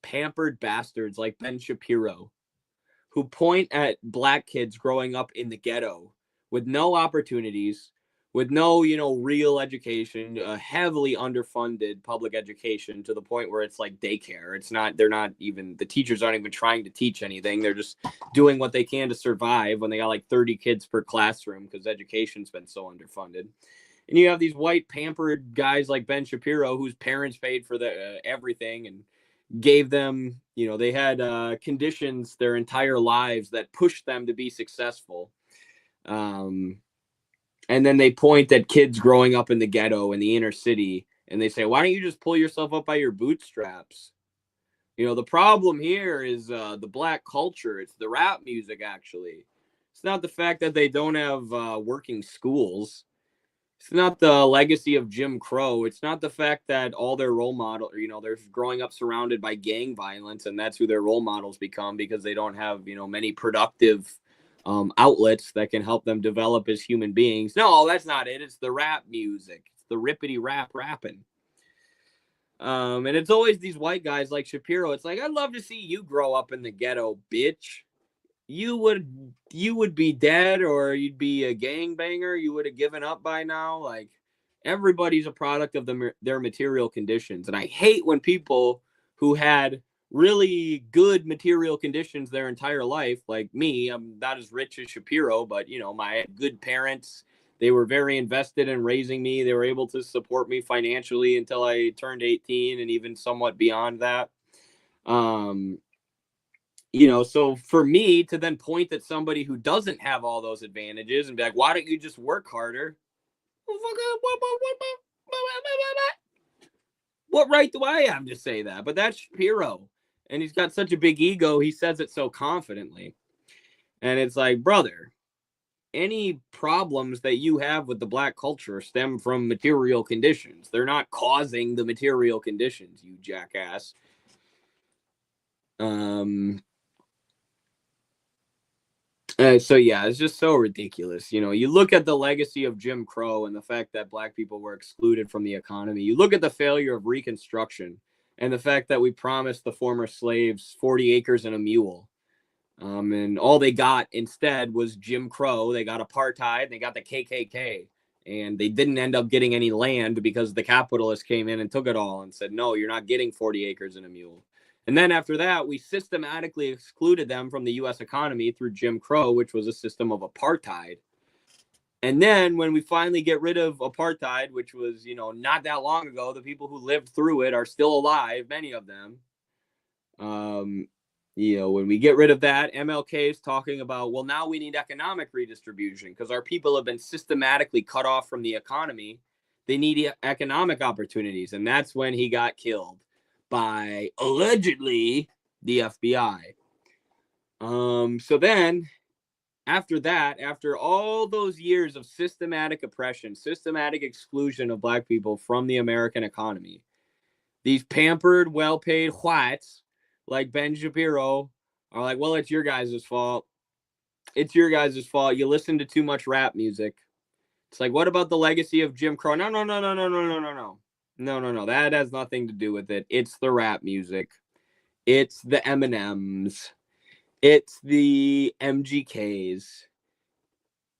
pampered bastards like Ben Shapiro who point at black kids growing up in the ghetto with no opportunities, with no, you know, real education, heavily underfunded public education to the point where it's like daycare. It's not, they're not even, the teachers aren't even trying to teach anything. They're just doing what they can to survive when they got like 30 kids per classroom because education's been so underfunded. And you have these white pampered guys like Ben Shapiro, whose parents paid for the everything and gave them, you know, they had conditions their entire lives that pushed them to be successful. And then they point at kids growing up in the ghetto in the inner city, and they say, "Why don't you just pull yourself up by your bootstraps?" You know, the problem here is the black culture. It's the rap music, actually. It's not the fact that they don't have working schools. It's not the legacy of Jim Crow. It's not the fact that all their role model, you know, they're growing up surrounded by gang violence and that's who their role models become because they don't have, you know, many productive outlets that can help them develop as human beings. No, that's not it. It's the rap music. It's the rippity rap rapping. And it's always these white guys like Shapiro. It's like, I'd love to see you grow up in the ghetto, bitch. You would be dead, or you'd be a gangbanger. You would have given up by now. Like, everybody's a product of their material conditions. And I hate when people who had really good material conditions their entire life, like me, I'm not as rich as Shapiro, but, you know, my good parents, they were very invested in raising me. They were able to support me financially until I turned 18 and even somewhat beyond that. You know, so for me to then point at somebody who doesn't have all those advantages and be like, why don't you just work harder? What right do I have to say that? But that's Shapiro. And he's got such a big ego, he says it so confidently. And it's like, brother, any problems that you have with the black culture stem from material conditions. They're not causing the material conditions, you jackass. So yeah, it's just so ridiculous. You know, you look at the legacy of Jim Crow and the fact that black people were excluded from the economy. You look at the failure of Reconstruction and the fact that we promised the former slaves 40 acres and a mule. And all they got instead was Jim Crow. They got apartheid, they got the KKK, and they didn't end up getting any land because the capitalists came in and took it all and said, no, you're not getting 40 acres and a mule. And then after that, we systematically excluded them from the U.S. economy through Jim Crow, which was a system of apartheid. And then when we finally get rid of apartheid, which was, you know, not that long ago, the people who lived through it are still alive, many of them. You know, when we get rid of that, MLK is talking about, well, now we need economic redistribution because our people have been systematically cut off from the economy. They need economic opportunities. And that's when he got killed by allegedly the FBI. So then after that, after all those years of systematic oppression, systematic exclusion of black people from the American economy, these pampered, well-paid whites like Ben Shapiro are like, well, it's your guys' fault. It's your guys' fault. You listen to too much rap music. It's like, what about the legacy of Jim Crow? No, no, no, no, no, no, no, no, no. No, no, no. That has nothing to do with it. It's the rap music. It's the M&Ms. It's the MGKs.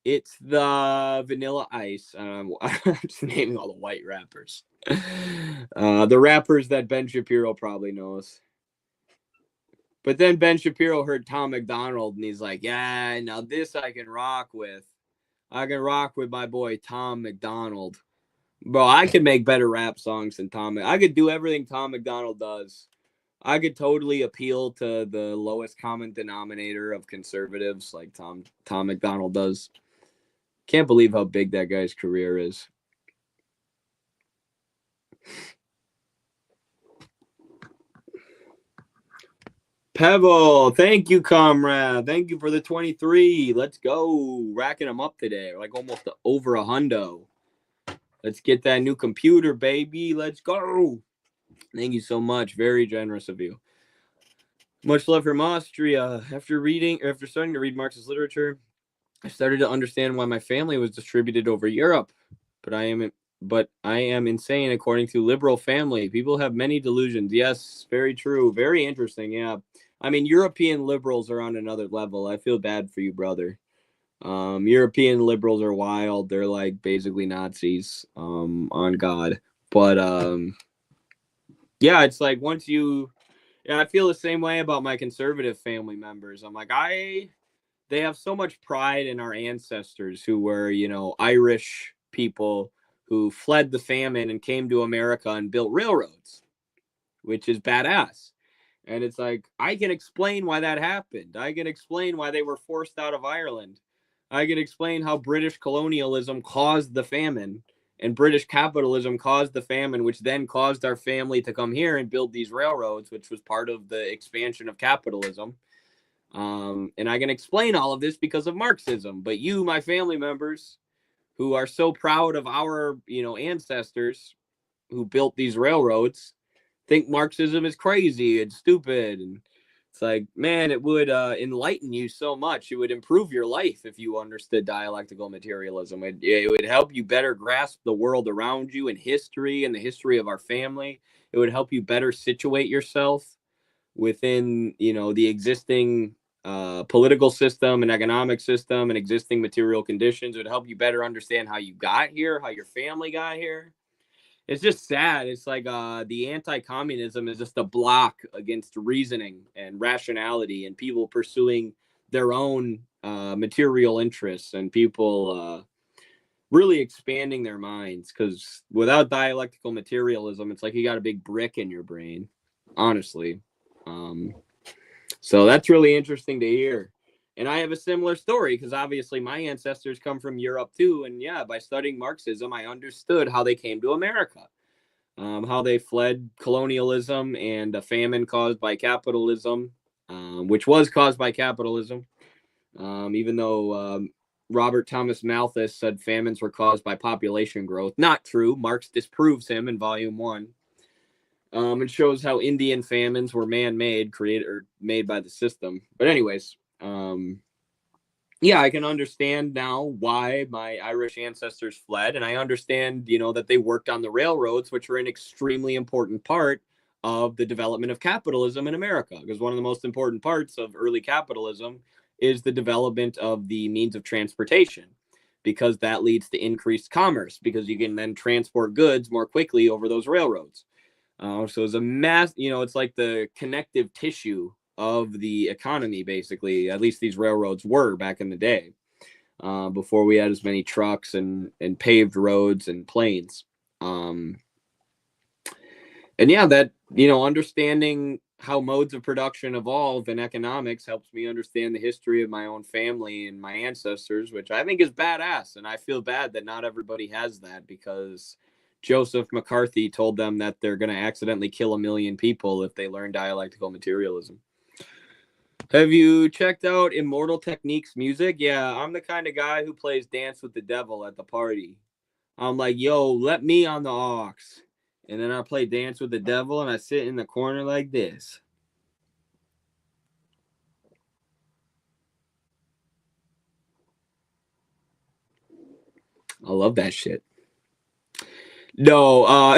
It's the Vanilla Ice. I'm just naming all the white rappers. The rappers that Ben Shapiro probably knows. But then Ben Shapiro heard Tom McDonald, and he's like, yeah, now this I can rock with. I can rock with my boy Tom McDonald. Bro, I could make better rap songs than Tom. I could do everything Tom McDonald does. I could totally appeal to the lowest common denominator of conservatives like Tom McDonald does. Can't believe how big that guy's career is. Pebble, thank you, comrade. Thank you for the 23. Let's go. Racking them up today. Like almost over a hundo. Let's get that new computer, baby. Let's go. Thank you so much. Very generous of you. Much love from Austria. After starting to read Marxist literature, I started to understand why my family was distributed over Europe. But I am insane according to liberal family. People have many delusions. Yes, very true. Very interesting. Yeah. I mean, European liberals are on another level. I feel bad for you, brother. European liberals are wild. They're like basically Nazis on God. But yeah, it's like once you I feel the same way about my conservative family members. I'm like, they have so much pride in our ancestors who were, Irish people who fled the famine and came to America and built railroads, which is badass. And it's like, I can explain why that happened. I can explain why they were forced out of Ireland. I can explain how British colonialism caused the famine and British capitalism caused the famine, which then caused our family to come here and build these railroads, which was part of the expansion of capitalism. And I can explain all of this because of Marxism. But you, my family members, who are so proud of our, ancestors who built these railroads, think Marxism is crazy and stupid. And it's like, man, it would enlighten you so much. It would improve your life if you understood dialectical materialism. It would help you better grasp the world around you and history and the history of our family. It would help you better situate yourself within, the existing political system and economic system and existing material conditions. It would help you better understand how you got here, how your family got here. It's just sad. It's like the anti-communism is just a block against reasoning and rationality and people pursuing their own material interests and people really expanding their minds. Because without dialectical materialism, it's like you got a big brick in your brain, honestly. So that's really interesting to hear. And I have a similar story because obviously my ancestors come from Europe too. And yeah, by studying Marxism, I understood how they came to America, how they fled colonialism and a famine caused by capitalism, which was caused by capitalism, even though Robert Thomas Malthus said famines were caused by population growth. Not true. Marx disproves him in Volume 1. It shows how Indian famines were man-made, created or made by the system. But anyways, yeah, I can understand now why my Irish ancestors fled, and I understand, that they worked on the railroads, which were an extremely important part of the development of capitalism in America. Because one of the most important parts of early capitalism is the development of the means of transportation, because that leads to increased commerce, because you can then transport goods more quickly over those railroads. So it's a mass, it's like the connective tissue of the economy, basically. At least these railroads were back in the day, before we had as many trucks and paved roads and planes. And yeah, that, understanding how modes of production evolve in economics helps me understand the history of my own family and my ancestors, which I think is badass. And I feel bad that not everybody has that, because Joseph McCarthy told them that they're going to accidentally kill 1 million people if they learn dialectical materialism. Have you checked out Immortal Technique's music? Yeah, I'm the kind of guy who plays Dance with the Devil at the party. I'm like, yo, let me on the aux. And then I play Dance with the Devil and I sit in the corner like this. I love that shit. No,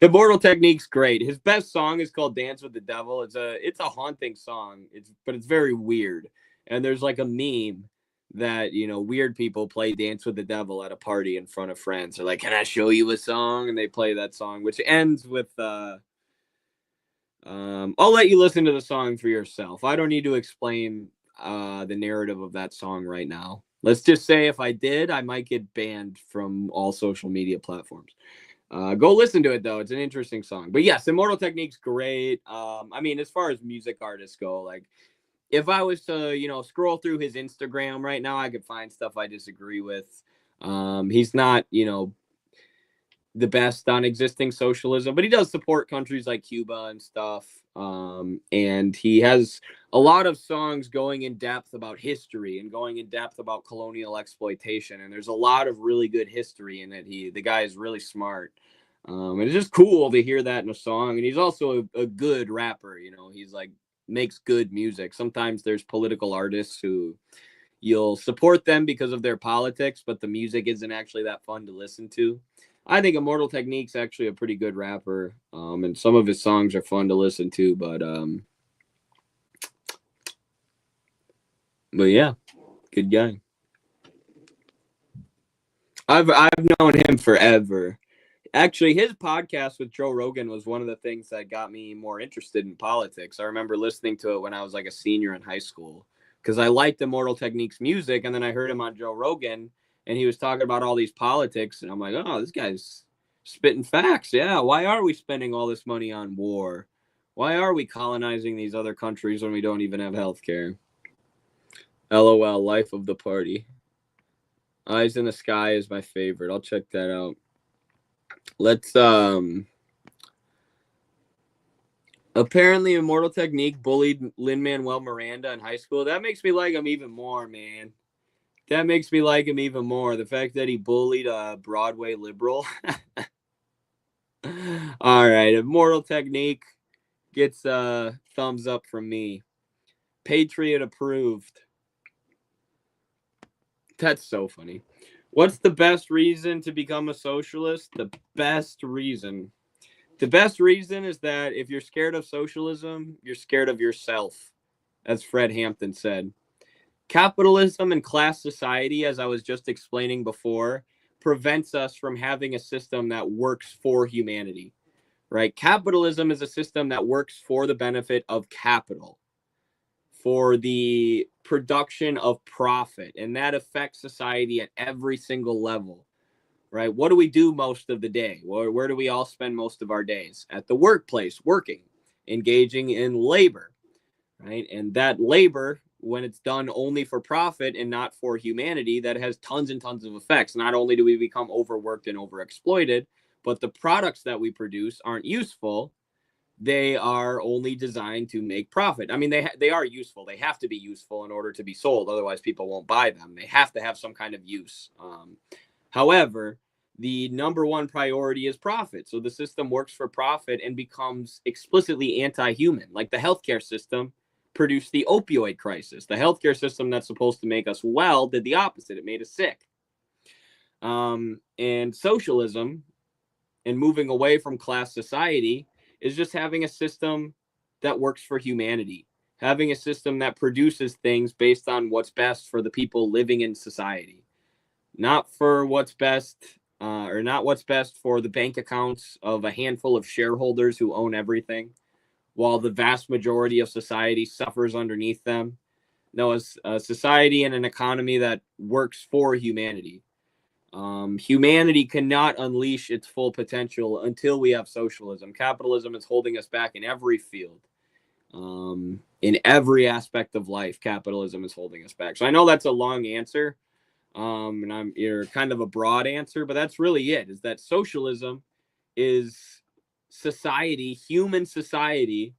Immortal Technique's great. His best song is called Dance with the Devil. It's a haunting song. But it's very weird. And there's like a meme that, you know, weird people play Dance with the Devil at a party in front of friends. They're like, "Can I show you a song?" And they play that song, which ends with I'll let you listen to the song for yourself. I don't need to explain the narrative of that song right now. Let's just say if I did, I might get banned from all social media platforms. Go listen to it, though. It's an interesting song. But yes, Immortal Technique's great. I mean, as far as music artists go, like, if I was to, you know, scroll through his Instagram right now, I could find stuff I disagree with. He's not, you know, the best on existing socialism, but he does support countries like Cuba and stuff. And he has a lot of songs going in depth about history and going in depth about colonial exploitation. And there's a lot of really good history in it. The guy is really smart. And it's just cool to hear that in a song. And he's also a good rapper. You know, he's like makes good music. Sometimes there's political artists who you'll support them because of their politics, but the music isn't actually that fun to listen to. I think Immortal Technique's actually a pretty good rapper, and some of his songs are fun to listen to. But yeah, good guy. I've known him forever. Actually, his podcast with Joe Rogan was one of the things that got me more interested in politics. I remember listening to it when I was like a senior in high school because I liked Immortal Technique's music, and then I heard him on Joe Rogan, and he was talking about all these politics, and I'm like, oh, this guy's spitting facts. Yeah, why are we spending all this money on war? Why are we colonizing these other countries when we don't even have health care? LOL, life of the party. Eyes in the Sky is my favorite. I'll check that out. Let's apparently Immortal Technique bullied Lin-Manuel Miranda in high school. That makes me like him even more, man. That makes me like him even more. The fact that he bullied a Broadway liberal. All right, Immortal Technique gets a thumbs up from me. Patriot approved. That's so funny. What's the best reason to become a socialist? The best reason is that if you're scared of socialism, you're scared of yourself, as Fred Hampton said. Capitalism and class society, as I was just explaining before, prevents us from having a system that works for humanity, right? Capitalism is a system that works for the benefit of capital, for the production of profit, and that affects society at every single level, right? What do we do most of the day? Where do we all spend most of our days? At the workplace, working, engaging in labor, right? And that labor, when it's done only for profit and not for humanity, that has tons and tons of effects. Not only do we become overworked and overexploited, but the products that we produce aren't useful. They are only designed to make profit. I mean, they are useful. They have to be useful in order to be sold. Otherwise, people won't buy them. They have to have some kind of use. However, the number one priority is profit. So the system works for profit and becomes explicitly anti-human. Like the healthcare system produced the opioid crisis. The healthcare system that's supposed to make us well did the opposite. It made us sick. And socialism and moving away from class society is just having a system that works for humanity, having a system that produces things based on what's best for the people living in society, not for what's best or not what's best for the bank accounts of a handful of shareholders who own everything, while the vast majority of society suffers underneath them. No, it's a society and an economy that works for humanity. Humanity cannot unleash its full potential until we have socialism. Capitalism is holding us back in every field. In every aspect of life, capitalism is holding us back. So I know that's a long answer, and you're kind of a broad answer, but that's really it, is that socialism is society, human society,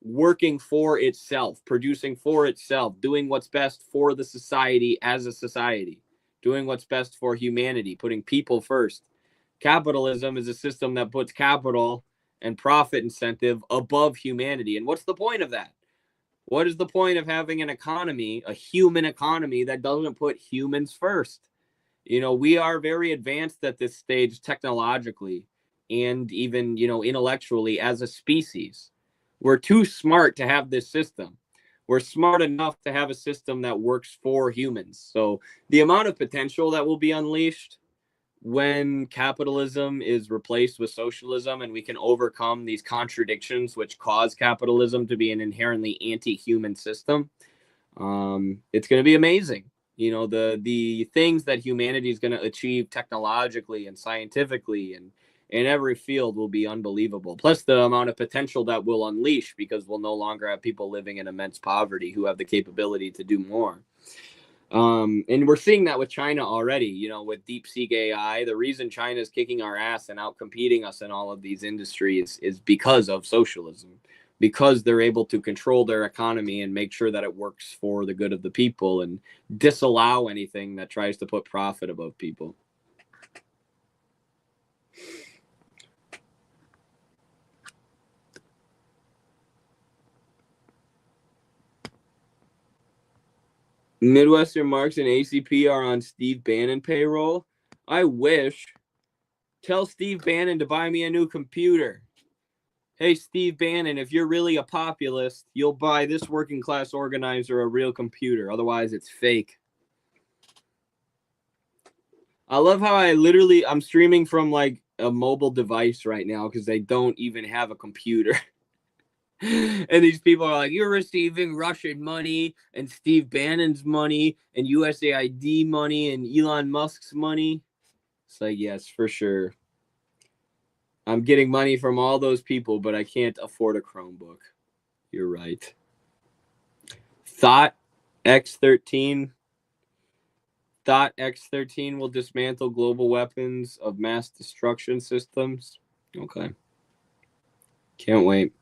working for itself, producing for itself, doing what's best for the society as a society, doing what's best for humanity, putting people first. Capitalism is a system that puts capital and profit incentive above humanity. And what's the point of that? What is the point of having an economy, a human economy, that doesn't put humans first? We are very advanced at this stage technologically and even, intellectually as a species. We're too smart to have this system. We're smart enough to have a system that works for humans. So the amount of potential that will be unleashed when capitalism is replaced with socialism and we can overcome these contradictions which cause capitalism to be an inherently anti-human system, it's going to be amazing. The things that humanity is going to achieve technologically and scientifically and in every field will be unbelievable. Plus the amount of potential that will unleash, because we'll no longer have people living in immense poverty who have the capability to do more. And we're seeing that with China already, with DeepSeek AI. The reason China is kicking our ass and out competing us in all of these industries is because of socialism, because they're able to control their economy and make sure that it works for the good of the people and disallow anything that tries to put profit above people. Midwestern Marx and ACP are on Steve Bannon payroll. I wish. Tell Steve Bannon to buy me a new computer. Hey, Steve Bannon, if you're really a populist, you'll buy this working class organizer a real computer. Otherwise, it's fake. I love how I'm streaming from like a mobile device right now because they don't even have a computer. And these people are like, you're receiving Russian money and Steve Bannon's money and USAID money and Elon Musk's money. It's like, yes, for sure. I'm getting money from all those people, but I can't afford a Chromebook. You're right. Thought X13 will dismantle global weapons of mass destruction systems. Okay. Can't wait.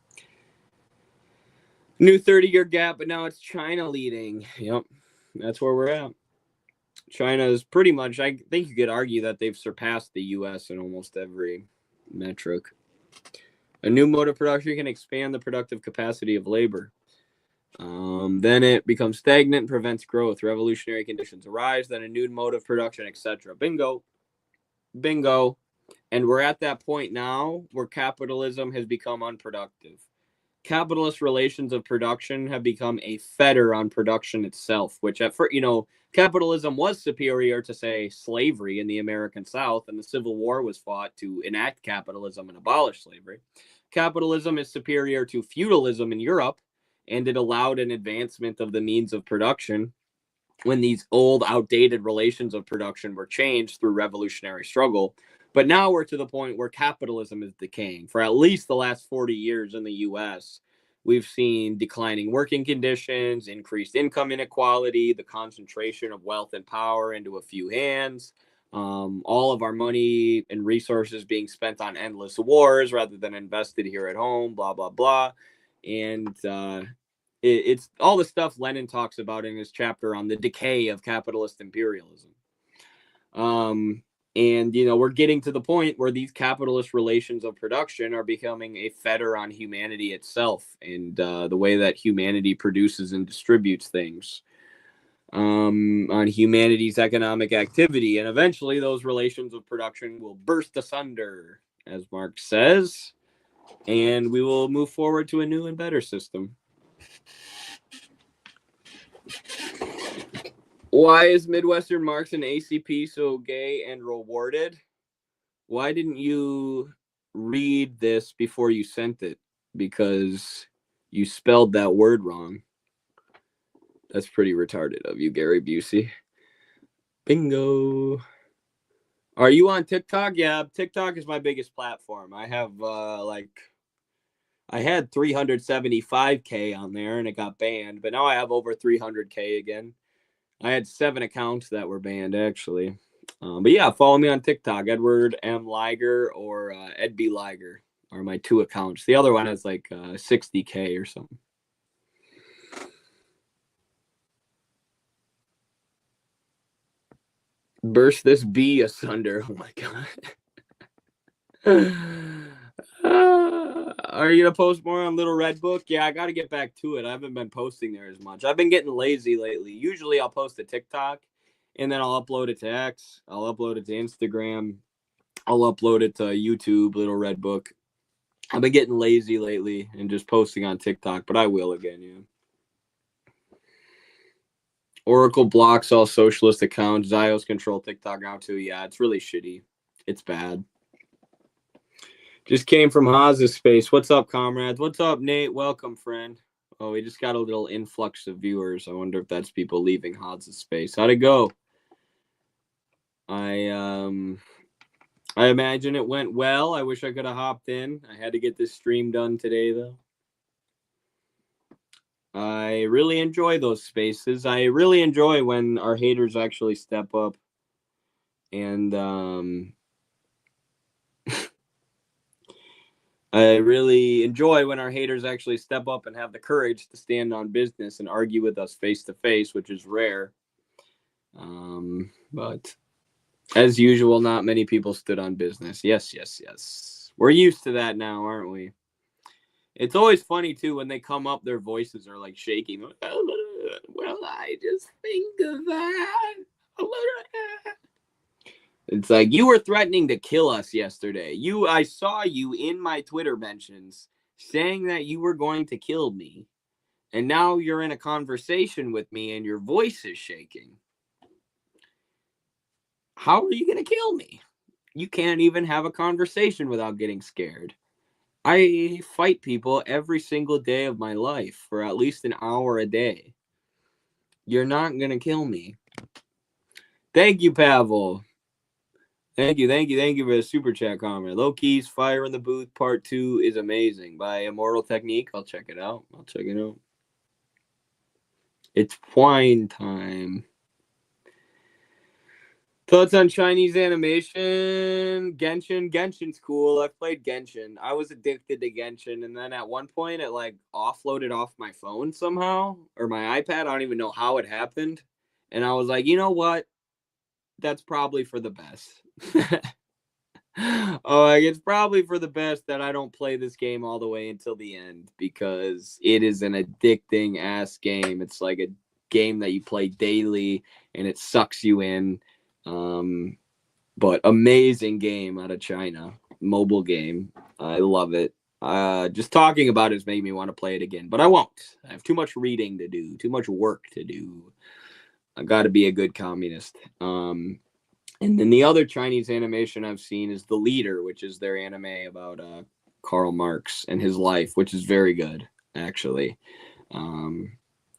New 30-year gap, but now it's China leading. Yep. That's where we're at. China is pretty much, I think you could argue that they've surpassed the U.S. in almost every metric. A new mode of production can expand the productive capacity of labor. Then it becomes stagnant, prevents growth. Revolutionary conditions arise, then a new mode of production, etc. Bingo. Bingo. And we're at that point now where capitalism has become unproductive. Capitalist relations of production have become a fetter on production itself, which at first, capitalism was superior to, say, slavery in the American South, and the Civil War was fought to enact capitalism and abolish slavery. Capitalism is superior to feudalism in Europe, and it allowed an advancement of the means of production when these old, outdated relations of production were changed through revolutionary struggle. But now we're to the point where capitalism is decaying. For at least the last 40 years in the U.S., we've seen declining working conditions, increased income inequality, the concentration of wealth and power into a few hands, all of our money and resources being spent on endless wars rather than invested here at home, blah, blah, blah. And it's all the stuff Lenin talks about in his chapter on the decay of capitalist imperialism. And, we're getting to the point where these capitalist relations of production are becoming a fetter on humanity itself and the way that humanity produces and distributes things, on humanity's economic activity. And eventually those relations of production will burst asunder, as Marx says, and we will move forward to a new and better system. Why is Midwestern Marx and ACP so gay and rewarded? Why didn't you read this before you sent it? Because you spelled that word wrong. That's pretty retarded of you, Gary Busey. Bingo. Are you on TikTok? Yeah, TikTok is my biggest platform. I have I had 375K on there and it got banned, but now I have over 300K again. I had 7 accounts that were banned, actually. But yeah, follow me on TikTok, Edward M. Liger or Ed B. Liger are my 2 accounts. The other one has like 60K or something. Burst this bee asunder. Oh my God. Are you going to post more on Little Red Book? Yeah, I got to get back to it. I haven't been posting there as much. I've been getting lazy lately. Usually I'll post a TikTok and then I'll upload it to X. I'll upload it to Instagram. I'll upload it to YouTube, Little Red Book. I've been getting lazy lately and just posting on TikTok, but I will again, yeah. Oracle blocks all socialist accounts. Zios control TikTok now too. Yeah, it's really shitty. It's bad. Just came from Haz's space. What's up, comrades? What's up, Nate? Welcome, friend. Oh, we just got a little influx of viewers. I wonder if that's people leaving Haz's space. How'd it go? I imagine it went well. I wish I could have hopped in. I had to get this stream done today, though. I really enjoy those spaces. I really enjoy when our haters actually step up and I really enjoy when our haters actually step up and have the courage to stand on business and argue with us face to face, which is rare. But as usual, not many people stood on business. Yes. We're used to that now, aren't we? It's always funny, too, when they come up, their voices are like shaking. Well, I just think of that. It's like, you were threatening to kill us yesterday. I saw you in my Twitter mentions saying that you were going to kill me. And now you're in a conversation with me and your voice is shaking. How are you going to kill me? You can't even have a conversation without getting scared. I fight people every single day of my life for at least an hour a day. You're not going to kill me. Thank you, Pavel. Thank you for the super chat comment. Low Keys, Fire in the Booth, Part 2 is amazing by Immortal Technique. I'll check it out. It's wine time. Thoughts on Chinese animation? Genshin's cool. I've played Genshin. I was addicted to Genshin, and then at one point it like offloaded off my phone somehow, or my iPad. I don't even know how it happened. And I was like, you know what? That's probably for the best. It's probably for the best that I don't play this game all the way until the end, because it is an addicting ass game. It's like a game that you play daily and it sucks you in. But amazing game out of China, mobile game. I love it. Just talking about it has made me want to play it again, but I won't. I have too much reading to do, too much work to do. I got to be a good communist. And then the other Chinese animation I've seen is The Leader, which is their anime about Karl Marx and his life, which is very good, actually.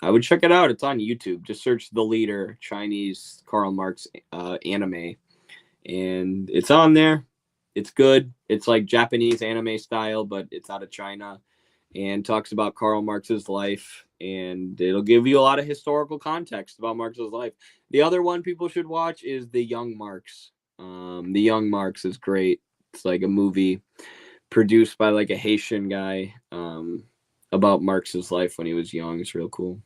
I would check it out. It's on YouTube. Just search The Leader, Chinese Karl Marx anime. And it's on there. It's good. It's like Japanese anime style, but it's out of China. And talks about Karl Marx's life. And it'll give you a lot of historical context about Marx's life. The other one people should watch is The Young Marx. The Young Marx is great. It's like a movie produced by like a Haitian guy about Marx's life when he was young. It's real cool.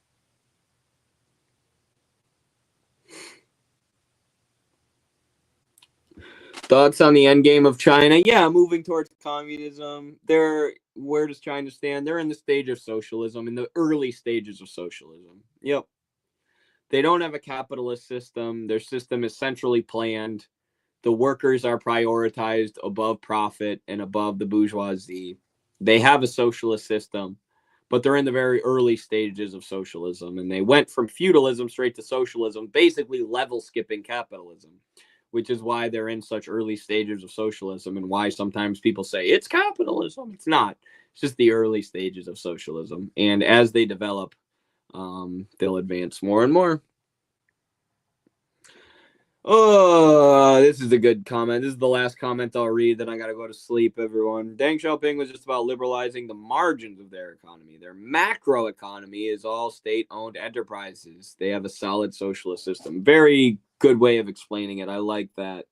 Thoughts on the end game of China? Yeah, moving towards communism. Where does China stand? They're in the stage of socialism, in the early stages of socialism. Yep. They don't have a capitalist system. Their system is centrally planned. The workers are prioritized above profit and above the bourgeoisie. They have a socialist system, but they're in the very early stages of socialism. And they went from feudalism straight to socialism, basically level skipping capitalism, which is why they're in such early stages of socialism and why sometimes people say it's capitalism. It's not. It's just the early stages of socialism. And as they develop, they'll advance more and more. Oh, this is a good comment. This is the last comment I'll read. Then I got to go to sleep, everyone. Deng Xiaoping was just about liberalizing the margins of their economy. Their macro economy is all state-owned enterprises. They have a solid socialist system. Very good way of explaining it. I like that.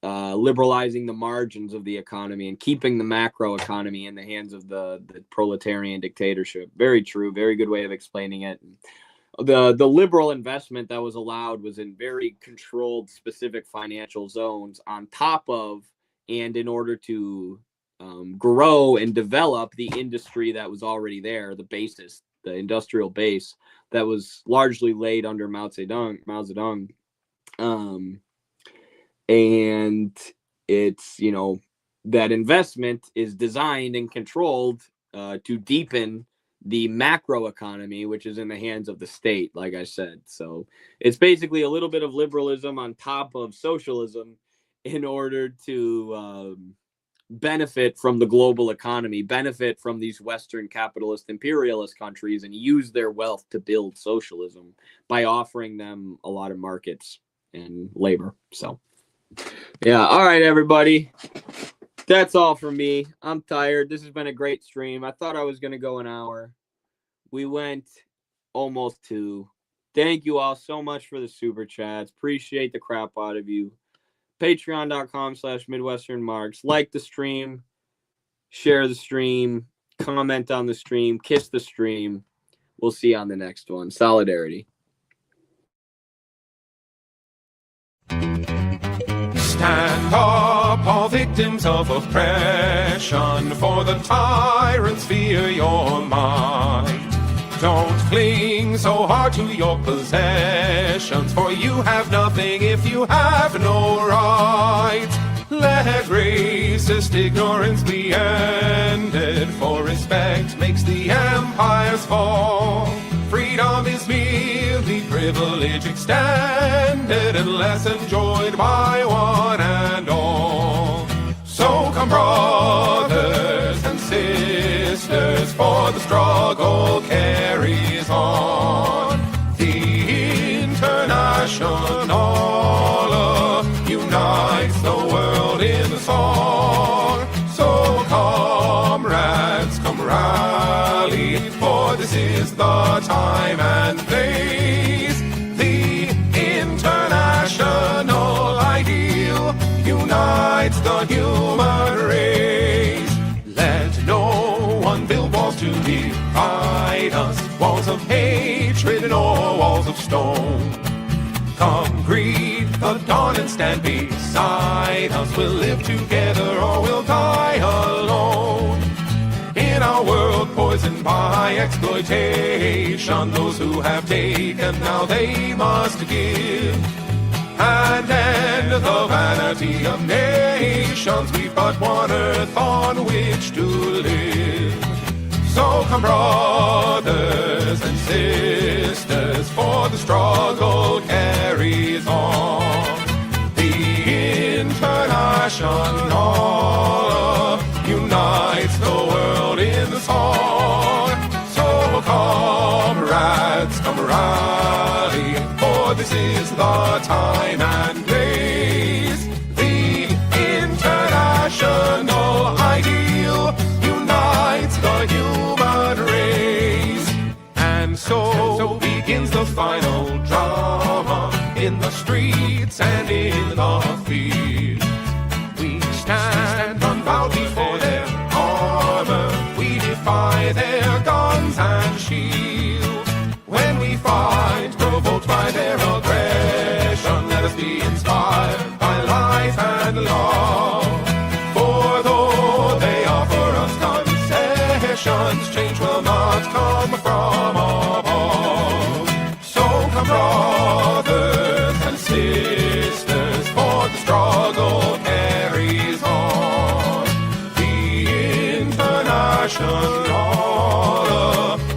Liberalizing the margins of the economy and keeping the macro economy in the hands of the proletarian dictatorship. Very true. Very good way of explaining it. The liberal investment that was allowed was in very controlled, specific financial zones on top of, and in order to grow and develop the industry that was already there, the basis industrial base that was largely laid under Mao Zedong. And it's, you know, that investment is designed and controlled to deepen the macro economy, which is in the hands of the state, like I said. So it's basically a little bit of liberalism on top of socialism in order to benefit from the global economy, benefit from these Western capitalist imperialist countries, and use their wealth to build socialism by offering them a lot of markets and labor. So, yeah. All right, everybody. That's all for me. I'm tired. This has been a great stream. I thought I was going to go an hour. We went almost 2. Thank you all so much for the super chats. Appreciate the crap out of you. Patreon.com/MidwesternMarx. Like the stream, share the stream, comment on the stream, kiss the stream. We'll see you on the next one. Solidarity. Stand up, all victims of oppression, for the tyrants fear your might. Don't cling so hard to your possessions, for you have nothing if you have no rights. Let racist ignorance be ended, for respect makes the empires fall. Freedom is merely privilege extended, unless enjoyed by one and all. So come, brothers and sisters, for the struggle carries on. The International unites the world in the song. So comrades, come rally, for this is the time and place. The international ideal unites the human race. Let no one build walls to divide us, walls of hatred nor walls of stone. Come greet the dawn and stand beside us. We'll live together or we'll die alone. In our world poisoned by exploitation, those who have taken, now they must give. And end the vanity of nations, we've but one earth on which to live. So come, brothers and sisters, for the struggle carries on. The International unites the world in the song. So comrades, come rally, for this is the time and place. The international ideal unites the human race. And so begins the final drama, in the streets and in the fields. We stand unbowed before their armor, we defy their guns and shields. When we fight, provoked by their aggression, let us be inspired by life and love. For though they offer us concessions, change will not come from above. So come, brothers and sisters, for the struggle carries on. The International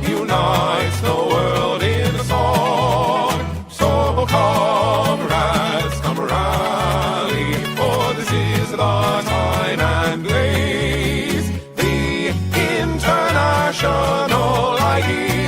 unites the world in a song. So comrades, come rally, for this is the time and place. The international idea